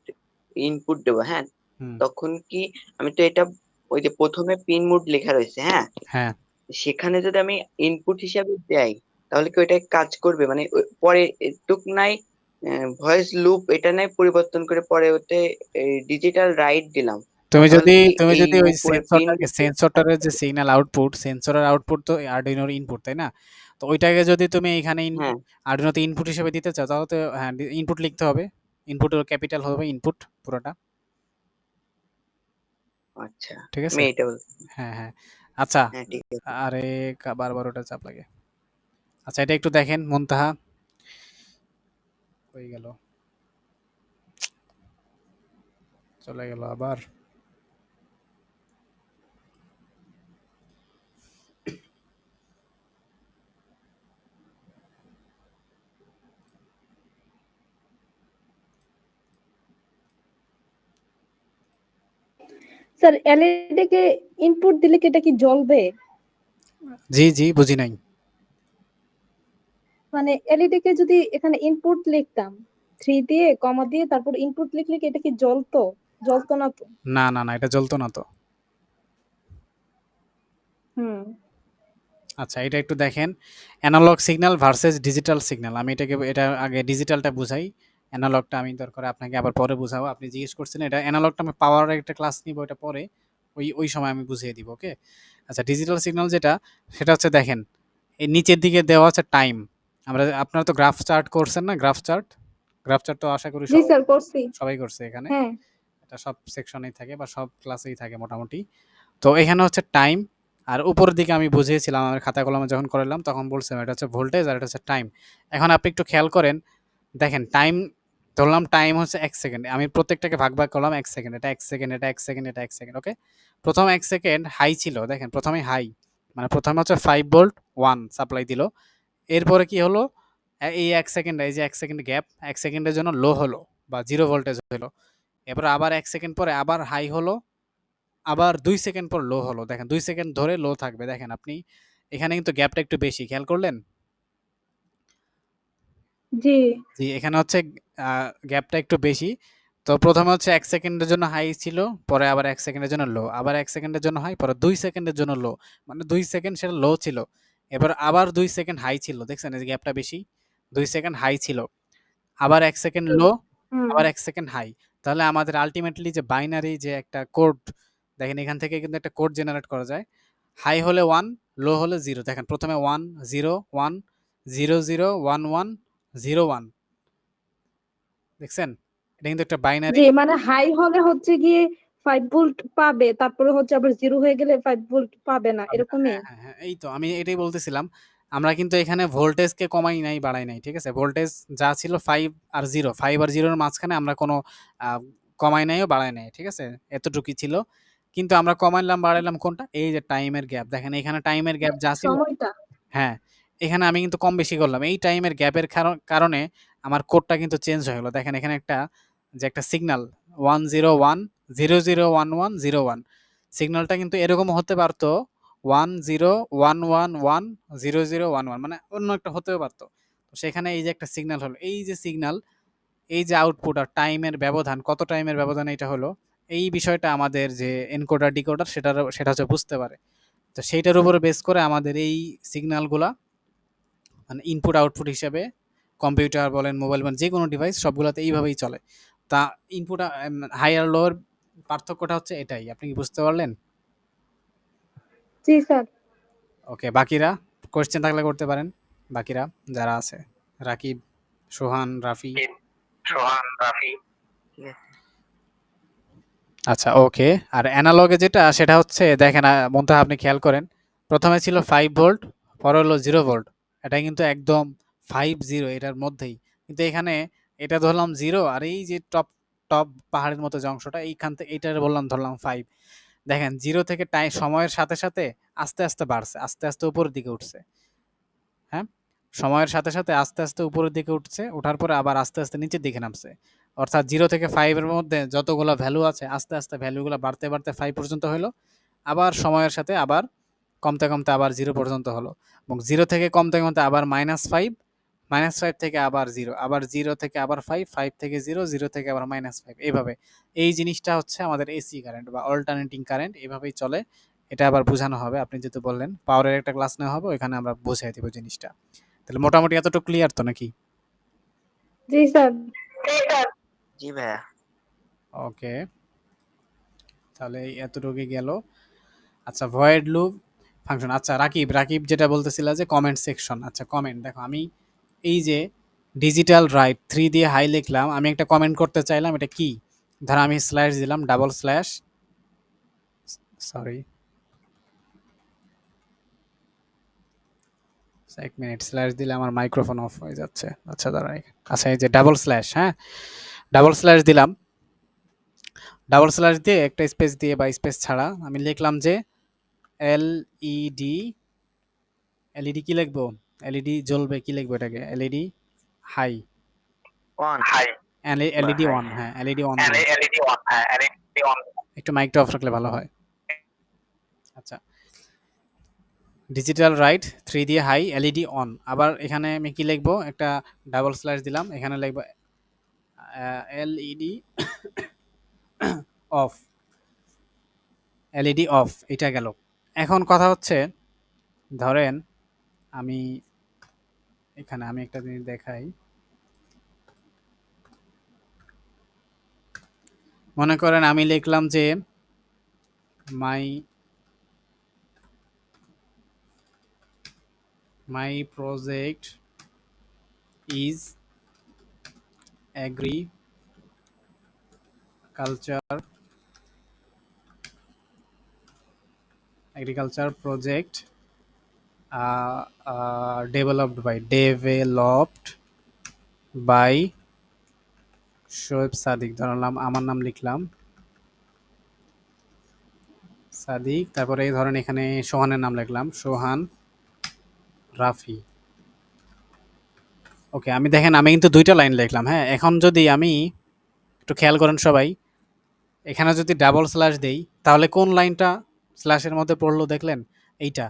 ইনপুট দেব, হ্যাঁ, হুম। তখন কি আমি তো এটা, ওই যে প্রথমে পিন মোড লেখা রয়েছে, হ্যাঁ, হ্যাঁ, সেখানে যদি আমি ইনপুট হিসাবে দেই তাহলে কি ওইটা কাজ করবে? মানে পরে এটুক নাই ভয়েস লুপ এটা নাই পরিবর্তন করে পরে ওতে ডিজিটাল রাইট দিলাম, তুমি তাহলে যদি কি তুমি এই যদি ওই উপরে পিন মোডে? সেন্সরটারের যে সিগন্যাল আউটপুট, সেন্সরের আউটপুট তো আরডুইনোর ইনপুট, তাই না? তো ওইটাকে যদি তুমি এখানে হ্যাঁ, আরডুইনোতে ইনপুট হিসেবে দিতে চাও তাহলে তো হ্যাঁ, ইনপুট লিখতে হবে। ইনপুট ক্যাপিটাল হবে ইনপুট পুরোটা। আচ্ছা, ঠিক আমি আছে? এটা বলছি। হ্যাঁ, হ্যাঁ। আচ্ছা, হ্যাঁ ঠিক আছে। আরে বারবার ওটা চাপ লাগে। আচ্ছা, এটা একটু দেখেন মুনতাহা, কই গেল? চলে গেল আবার। স্যার এলইডি কে ইনপুট দিলে কি এটা কি জ্বলবে? জি, জি, বুঝি নাই। মানে এলইডি কে যদি এখানে ইনপুট লিখতাম 3 দিয়ে কমা দিয়ে তারপর ইনপুট লিখলে কি এটা কি জ্বলতো? জ্বলতো না তো? না, না, না, এটা জ্বলতো না তো। হুম। আচ্ছা, এটা একটু দেখেন। Analogue signal versus digital signal. আমি এটা আগে ডিজিটালটা বুঝাই। অ্যানালগটা আমি দরকার আপনাকে আবার পরে বুঝাবো। আপনি জিজ্ঞেস করছেন এটা অ্যানালগটা আমি পাওয়ারের একটা ক্লাস নিব, এটা পরে। ওই সময় আমি বুঝিয়ে দিব, ওকে? আচ্ছা, ডিজিটাল সিগন্যাল যেটা, সেটা হচ্ছে দেখেন, এই নিচের দিকে দেওয়া আছে টাইম। আপনারা তো গ্রাফ চার্ট করছেন না? Graph chart? গ্রাফ চার্ট তো আশা করি জি স্যার করছি। সবাই করছে এখানে। হ্যাঁ। এটা সব সেকশনেই থাকে বা সব ক্লাসেই থাকে মোটামুটি। তো এখানে হচ্ছে টাইম, আর উপরের দিকে আমি বুঝিয়েছিলাম আমার খাতা কলমে যখন করালাম তখন বলছিলাম এটা হচ্ছে ভোল্টেজ আর এটা হচ্ছে টাইম। এখন আপনি একটু খেয়াল করেন, দেখেন টাইম, ধরলাম টাইম হচ্ছে ১ সেকেন্ড। আমি প্রত্যেকটাকে ভাগ করলাম ১ সেকেন্ড। এটা ১ সেকেন্ড, এটা ১ সেকেন্ড, এটা ১ সেকেন্ড, ওকে? প্রথম ১ সেকেন্ড হাই ছিল, দেখেন প্রথমেই হাই। মানে প্রথমে হচ্ছে 5 ভোল্ট 1 সাপ্লাই দিল। এরপরে কি হলো? এই ১ সেকেন্ড, এই যে ১ সেকেন্ড গ্যাপ, ১ সেকেন্ডের জন্য লো হলো বা 0 ভোল্টেজ হলো। এরপর আবার ১ সেকেন্ড পরে আবার হাই হলো, আবার ২ সেকেন্ড পর লো হলো। দেখেন ২ সেকেন্ড ধরে লো থাকবে। দেখেন আপনি এখানে কিন্তু গ্যাপটা একটু বেশি। খেয়াল করলেন? জি। জি, এখানে হচ্ছে আ গ্যাপটা একটু বেশি। তো ১ম এ হচ্ছে ১ সেকেন্ডের জন্য হাই ছিল, পরে আবার ১ সেকেন্ডের জন্য লো, আবার ১ সেকেন্ডের জন্য হাই, পরে ২ সেকেন্ডের জন্য লো। মানে ২ সেকেন্ড সেটা লো ছিল। এবার আবার ২ সেকেন্ড হাই ছিল। দেখছেন এই যে গ্যাপটা বেশি? ২ সেকেন্ড হাই ছিল। আবার ১ সেকেন্ড লো, হুম। আবার ১ সেকেন্ড হাই। তাহলে আমাদের আল্টিমেটলি যে বাইনারি যে একটা কোড, দেখেন এখান থেকে কিন্তু একটা কোড জেনারেট করা যায়। হাই হলে 1, লো হলে 0। দেখেন ১ম এ 1, 0, 1, 0, 0, 1, 1, 0, 1। দেখছেন? এটা কিন্তু একটা বাইনারি। জি, মানে হাই হলে হচ্ছে গিয়ে 5 ভোল্ট পাবে। তারপরে হচ্ছে আবার 0 হয়ে গেলে 5 ভোল্ট পাবে না। পাবে না। এরকমই? হ্যাঁ, হ্যাঁ, হ্যাঁ। এই তো আমি এটাই বলতেছিলাম। আমরা কিন্তু এখানে ভোল্টেজকে কমাই নাই, বাড়াই নাই। ঠিক আছে? ভোল্টেজ যা ছিল ৫ আর 0, ৫ আর 0 এর মাঝখানে আমরা কোনো আ কমাই নাইও, বাড়াই নাই। ঠিক আছে? এতটুকুই ছিল। কিন্তু আমরা কমাইলাম, বাড়াইলাম কোনটা? এই যে টাইমের গ্যাপ। দেখেন এখানে টাইমের গ্যাপ যা ছিল, সময়টা। হ্যাঁ, এখানে আমি কিন্তু কম বেশি করলাম। এই টাইমের গ্যাপের কারণে আমার কোডটা কিন্তু চেঞ্জ হয়ে গেল। দেখেন এখানে একটা সিগন্যাল 101 001101, সিগন্যালটা কিন্তু এরকম হতে পারতো 1011100011, মানে অন্য একটা হতেও পারতো। তো সেখানে এই যে একটা সিগন্যাল হলো, এই যে সিগন্যাল, এই যে আউটপুট আর টাইমের ব্যবধান, কত টাইমের ব্যবধান এটা হলো, এই বিষয়টা আমাদের যে এনকোডার ডিকোডার সেটা হচ্ছে বুঝতে পারে। তো সেইটার উপরে বেস করে আমাদের এই সিগন্যালগুলা মানে ইনপুট আউটপুট হিসেবে কম্পিউটার বলেন, মোবাইল বলেন, যে কোনো ডিভাইস সবগুলোতে এইভাবেই চলে। তা ইনপুট হাই আর লোর পার্থক্যটা হচ্ছে এটাই। আপনি কি বুঝতে পারলেন? জি স্যার। ওকে, বাকিরা কোয়েশ্চেন থাকলে করতে পারেন। বাকিরা যারা আছে, রাকিব, সোহান, রাফি। ঠিক আছে। আচ্ছা, ওকে। আর অ্যানালগে যেটা সেটা হচ্ছে দেখেন, মনটা আপনি খেয়াল করেন, প্রথমে ছিল 5 ভোল্ট, পরে হলো 0 ভোল্ট। এটা কিন্তু একদম 50 এটার মধ্যেই। কিন্তু এখানে এটা ধরলাম 0, আর এই যে টপ টপ পাহাড়ের মতো যে অংশটা এইখান থেকে এইটার বললাম ধরলাম 5। দেখেন 0 থেকে সময়ের সাথে সাথে আস্তে আস্তে বাড়ছে, আস্তে আস্তে উপরের দিকে উঠছে। হ্যাঁ, সময়ের সাথে সাথে আস্তে আস্তে উপরের দিকে উঠছে, ওঠার পরে আবার আস্তে আস্তে নিচের দিকে নামছে। অর্থাৎ 0 থেকে 5 এর মধ্যে যতগুলো ভ্যালু আছে আস্তে আস্তে ভ্যালুগুলো বাড়তে বাড়তে 5 পর্যন্ত হলো। আবার সময়ের সাথে আবার কমতে কমতে আবার 0 পর্যন্ত হলো, এবং 0 থেকে কমতে কমতে আবার -5, -5 থেকে আবার 0, আবার 0 থেকে আবার 5, 5 থেকে 0, 0 থেকে আবার -5, এইভাবে। এই জিনিসটা হচ্ছে আমাদের এসি কারেন্ট বা অল্টারনেটিং কারেন্ট, এভাবেই চলে। এটা আবার বোঝানো হবে, আপনি যেহেতু বললেন পাওয়ারের একটা ক্লাস নেওয়া হবে, ওইখানে আমরা বুঝিয়ে দিব জিনিসটা। তাহলে মোটামুটি এতটুকু ক্লিয়ার তো নাকি? জি স্যার। জি ভাইয়া। ওকে, তাহলে এই এতটুকুই গেল। আচ্ছা, ভয়েড লুপ ফাংশন। আচ্ছা রাকিব, রাকিব যেটা বলতেছিল যে কমেন্ট সেকশন। আচ্ছা কমেন্ট দেখো, আমি এই যে ডিজিটাল রাইট 3 দিয়ে হাই লিখলাম, আমি একটা কমেন্ট করতে চাইলাম, এটা কি? ধর আমি স্ল্যাশ দিলাম, double slash, sorry 1 minute, slash দিলে আমার মাইক্রোফোন অফ হয়ে যাচ্ছে। আচ্ছা দাঁড়াই। আচ্ছা এই যে ডাবল স্ল্যাশ, হ্যাঁ ডাবল স্ল্যাশ দিলাম, ডাবল স্ল্যাশ দিয়ে একটা স্পেস দিয়ে বা স্পেস ছাড়া আমি লিখলাম যে এলইডি, এলইডি কি লিখবো? এলইডি জ্বলবে, কি লিখবো এটাকে? এলইডি হাই, অন বা এলইডি হাই। অন, হ্যাঁ এলইডি অন দিলাম। একটু মাইকটা অফ রাখলে ভালো হয়। আচ্ছা, ডিজিটাল রাইট 3 দিয়ে হাই, এলইডি অন। আবার এখানে আমি কি লিখবো? একটা ডাবল স্ল্যাশ দিলাম, এখানে লিখবো এলইডি অফ, এলইডি অফ, এটা গেল। এখন কথা হচ্ছে, ধরেন আমি এখানে আমি একটা জিনিস দেখাই। মনে করেন আমি লিখলাম যে my my project is agriculture project developed by Shoaib Sadiq. ধরলাম আমার নাম লিখলাম সাদিক, তারপরে এই ধরেন এখানে সোহানের নাম লিখলাম সোহান রাফি। ওকে, আমি দেখেন আমি কিন্তু 2টা লাইন লিখলাম। হ্যাঁ, এখন যদি আমি একটু খেয়াল করেন সবাই, এখানে যদি ডাবল স্ল্যাশ দেই তাহলে কোন লাইনটা স্ল্যাশের মধ্যে পড়লো দেখলেন? এইটা।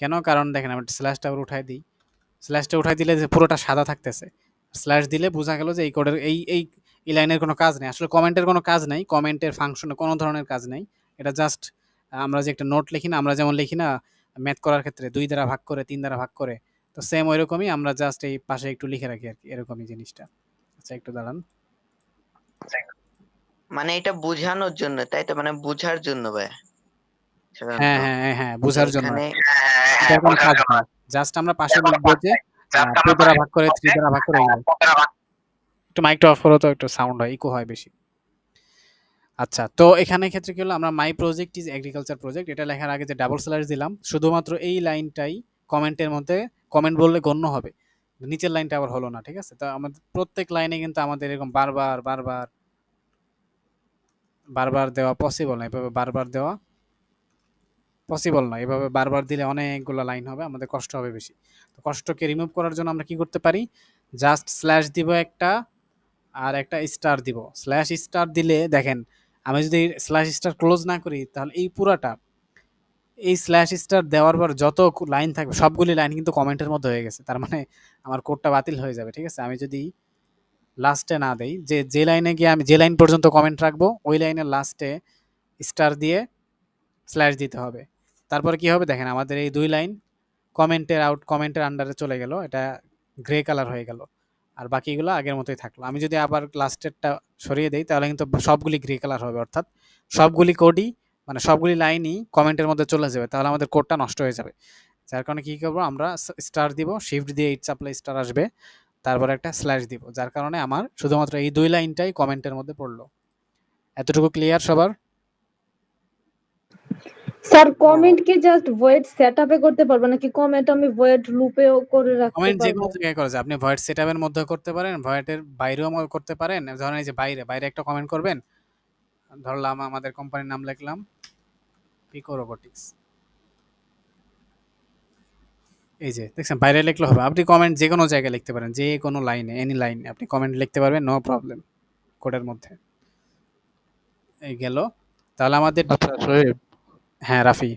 কেন? কারণ দেখেন আমি স্ল্যাশটা আবার উঠাই দিই, স্ল্যাশটা উঠাই দিলে যে পুরোটা সাদা থাকতেছে, স্ল্যাশ দিলে বোঝা গেল যে এই কোডের এই লাইনের কোনো কাজ নেই। আসলে কমেন্টের কোনো কাজ নেই, কমেন্টের ফাংশনে কোনো ধরনের কাজ নেই। এটা জাস্ট আমরা যে একটা নোট লিখি না, আমরা যেমন লিখি না ম্যাথ করার ক্ষেত্রে 2 দ্বারা ভাগ করে 3 দ্বারা ভাগ করে, তো সেম ওইরকমই আমরা জাস্ট এই পাশে একটু লিখে রাখি আর কি, এরকমই জিনিসটা। আচ্ছা একটু দাঁড়ান। মানে এটা বোঝানোর জন্য, তাই তো? মানে বোঝার জন্য ভাইয়া সাধারণত হ্যাঁ হ্যাঁ হ্যাঁ হ্যাঁ, যে বোঝার জন্য। এখানে এটার কোনো কাজ নেই, জাস্ট আমরা পাশে লিখবো যে 2 দ্বারা ভাগ করে 3 দ্বারা ভাগ করে এইভাবে। একটু মাইকটা অফ করো তো, একটু সাউন্ড হয়, ইকো হয় বেশি। আচ্ছা, তো এখানে ক্ষেত্রে কি হলো, আমরা মাই প্রজেক্ট ইজ এগ্রিকালচার প্রজেক্ট এটা লেখার আগে যে ডাবল স্ল্যাশ দিলাম, শুধুমাত্র এই লাইনটাই কমেন্টের মধ্যে কমেন্ট বললে গণ্য হবে, নিচের লাইনটা আবার হলো না। ঠিক আছে, তো আমাদের প্রত্যেক লাইনে কিন্তু আমাদের এরকম বারবার বারবার বারবার দেওয়া পসিবল না, এভাবে বারবার দেওয়া পসিবল না। এভাবে বারবার দিলে অনেকগুলো লাইন হবে, আমাদের কষ্ট হবে বেশি। তো কষ্টকে রিমুভ করার জন্য আমরা কি করতে পারি? জাস্ট স্ল্যাশ দিব একটা, আর একটা স্টার দিব। স্ল্যাশ স্টার দিলে দেখেন, আমি যদি স্ল্যাশ স্টার ক্লোজ না করি তাহলে এই পুরাটা, এই স্ল্যাশ স্টার দেওয়ার পর যত লাইন থাকবে সবগুলি লাইন কিন্তু কমেন্টের মধ্যে হয়ে গেছে, তার মানে আমার কোডটা বাতিল হয়ে যাবে। ঠিক আছে, আমি যদি লাস্টে না দেই, যে লাইনে গিয়ে আমি যে লাইন পর্যন্ত কমেন্ট রাখবো ওই লাইনের লাস্টে স্টার দিয়ে স্ল্যাশ দিতে হবে। তারপরে কি হবে দেখেন, আমাদের এই 2 লাইন কমেন্টের আন্ডারে চলে গেল, এটা গ্রে কালার হয়ে গেল। আর বাকিগুলো আগের মতোই থাকলো। আমি যদি আবার লাস্টেরটা সরিয়ে দেই তাহলে কিন্তু সবগুলি গ্রে কালার হবে, অর্থাৎ সবগুলি কোডই মানে সবগুলি লাইনই কমেন্টের মধ্যে চলে যাবে, তাহলে আমাদের কোডটা নষ্ট হয়ে যাবে। যার কারণে কি করবো, আমরা স্টার দিব, শিফট দিয়ে ইট সাপ্লাই স্টার আসবে, তারপর একটা স্ল্যাশ দিব, যার কারণে আমার শুধুমাত্র এই 2 লাইনটাই কমেন্টের মধ্যে পড়লো। এতটুকু ক্লিয়ার সবার? স্যার কমেন্ট কি জাস্ট ভয়েড সেটআপে করতে পারবো নাকি কমেন্ট আমি ভয়েড লুপেও করে রাখতে কমেন্ট যে পারবো? কোনো জায়গায় করা যায়। আপনি ভয়েড সেটআপের মধ্যেও করতে পারেন, ভয়েডের বাইরেও করতে পারেন। ধরেন এই যে বাইরে একটা কমেন্ট করবেন, ধরলাম আমাদের কোম্পানির নাম লিখলাম পিকো রোবোটিক্স, এই যে দেখছেন বাইরে লিখলে হবে। আপনি কমেন্ট যে কোনো জায়গায় লিখতে পারেন, যে কোনো লাইনে, এনি লাইনে আপনি কমেন্ট লিখতে পারবেন, নো প্রবলেম, কোডের মধ্যে। এই গেল। তাহলে আমাদের আচ্ছা সোহেব, হ্যাঁ রাফি,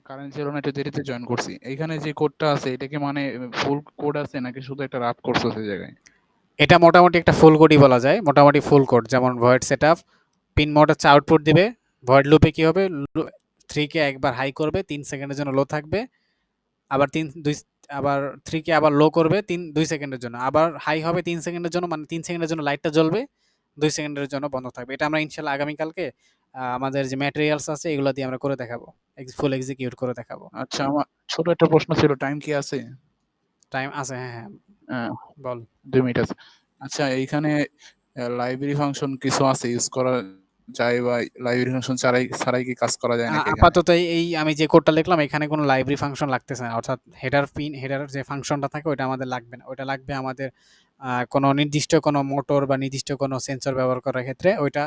কারেন্ট ছিল না, একটু দেরিতে জয়েন করছি। এইখানে যে কোডটা আছে এটা কি মানে ফুল কোড আছে নাকি শুধু একটা রাফ করছো সেই জায়গায়? এটা মোটামুটি একটা ফুল কোডই বলা যায়, মোটামুটি ফুল কোড। যেমন ভয়েড সেটআপ, পিন মোড হচ্ছে আউটপুট দিবে, ভয়েড লুপে কি হবে, 3 কে একবার হাই করবে, 3 সেকেন্ডের জন্য লো থাকবে, আবার 2 আবার 3 কে আবার লো করবে 2 সেকেন্ডের জন্য, আবার হাই হবে 3 সেকেন্ডের জন্য, মানে 3 সেকেন্ডের জন্য লাইটটা জ্বলবে, 2 সেকেন্ডের জন্য বন্ধ থাকবে। এটা আমরা ইনশাআল্লাহ আগামীকালকে আমাদের যে ম্যাটেরিয়ালস আছে এগুলো দিয়ে আমরা করে দেখাবো, ফুল এক্সিকিউট করে দেখাবো। আচ্ছা, আমার ছোট একটা প্রশ্ন ছিল, টাইম কি আছে? টাইম আছে, হ্যাঁ হ্যাঁ আহ, বল। 2 মিনিট আছে। আচ্ছা, এইখানে লাইব্রেরি ফাংশন কিছু আছে ইউজ করা যায়, বা লাইব্রেরি ফাংশন ছাড়াই ছাড়াই কি কাজ করা যায় নাকি এখানে? আপাতত এই আমি যে কোডটা লিখলাম এখানে কোনো লাইব্রেরি ফাংশন লাগতেছে না, অর্থাৎ হেডার যে ফাংশনটা থাকে ওটা আমাদের লাগবে না, ওটা লাগবে আমাদের কোনো নির্দিষ্ট কোনো মোটর বা নির্দিষ্ট কোনো সেন্সর ব্যবহার করার ক্ষেত্রে। ওইটা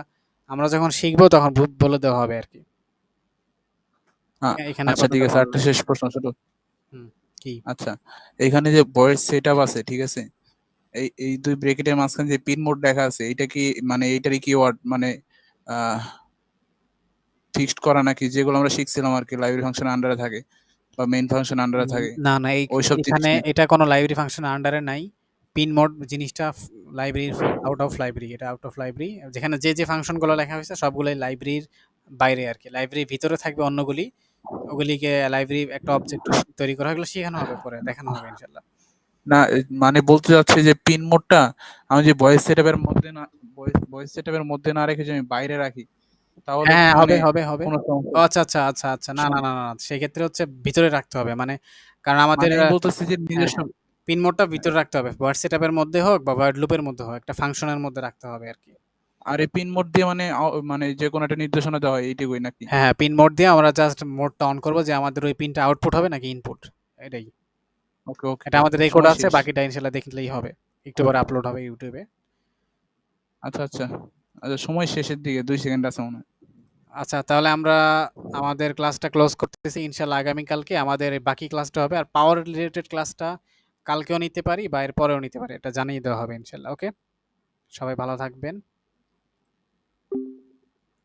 আমরা যখন শিখবো তখন বলে দেওয়া হবে আর কি। এখানে আচ্ছা আপাতত ঠিক আছে, বলা একটা লাগবে শেষ না। প্রশ্ন ছোট। কি আচ্ছা, এইখানে যে ভয়েস সেটআপ আছে, ঠিক আছে, এই দুই ব্রেকেটের মাঝখানে যে পিন মোড দেখা আছে, এটা কি মানে এইটারই কিওয়ার্ড মানে ফিক্সড করা নাকি, যেগুলো আমরা শিখছিলাম আর কি লাইব্রেরি ফাংশন আন্ডারে থাকে বা মেইন ফাংশন আন্ডারে থাকে, না না, ওইসব জিনিস এখানে নাকি? এটা কোনো লাইব্রেরি ফাংশন আন্ডারে নাই। পিন মোড জিনিসটা লাইব্রেরির আউট অফ লাইব্রেরি, এটা আউট অফ লাইব্রেরি। যেখানে যে ফাংশনগুলো লেখা হয়েছে সবগুলোই লাইব্রেরির বাইরে আর কি, লাইব্রেরির ভিতরে থাকবে অন্যগুলি, ওগুলিকে লাইব্রেরি একটা অবজেক্ট তৈরি করা, এগুলো শেখানো হবে, পরে দেখানো হবে ইনশাল্লাহ। না মানে বলতে চাচ্ছি যে পিন মোডটা আমি যে ভয়েস সেটআপের মধ্যে না, ভয়েস সেটআপের মধ্যে না রেখে যে আমি বাইরে রাখি, তাহলে হ্যাঁ কি হ্যাঁ, মানে হবে। কোনো সমস্যা? ও আচ্ছা আচ্ছা আচ্ছা আচ্ছা, না না না না, সেক্ষেত্রে হচ্ছে ভিতরে রাখতে হবে, মানে কারণ আমাদের মানে আমি বলতেছি যে হ্যাঁ নিজস্ব। হ্যাঁ, পিন মোডটা ভিতরে রাখতে হবে, ভয়েস সেটআপের মধ্যে হোক বা ভয়েড লুপের মধ্যে হোক, একটা ফাংশনের মধ্যে রাখতে হবে আর কি। আর এই পিন মোড দিয়ে মানে মানে যে কোনো একটা নির্দেশনা দেওয়া হয় এইটুকুই নাকি? হ্যাঁ হ্যাঁ, পিন মোড দিয়ে আমরা জাস্ট মোডটা অন করবো যে আমাদের ওই পিনটা আউটপুট হবে নাকি ইনপুট, এটাই। ওকে ওকে, এটা আমাদের রেকর্ড সময় আছে, শেষ। বাকিটা ইনশাল্লাহ দেখলেই হবে, একটু পরে আপলোড হবে ইউটিউবে। আচ্ছা আচ্ছা আচ্ছা, সময় শেষের দিকে 2 সেকেন্ড আছে মনে হয়। আচ্ছা তাহলে আমরা আমাদের ক্লাসটা ক্লোজ করতেছি, ইনশাল্লাহ আগামীকালকে আমাদের এই বাকি ক্লাসটা হবে। আর পাওয়ার রিলেটেড ক্লাসটা কালকেও নিতে পারি বা এর পরেও নিতে পারি, এটা জানিয়ে দেওয়া হবে ইনশাল্লাহ। ওকে, সবাই ভালো থাকবেন।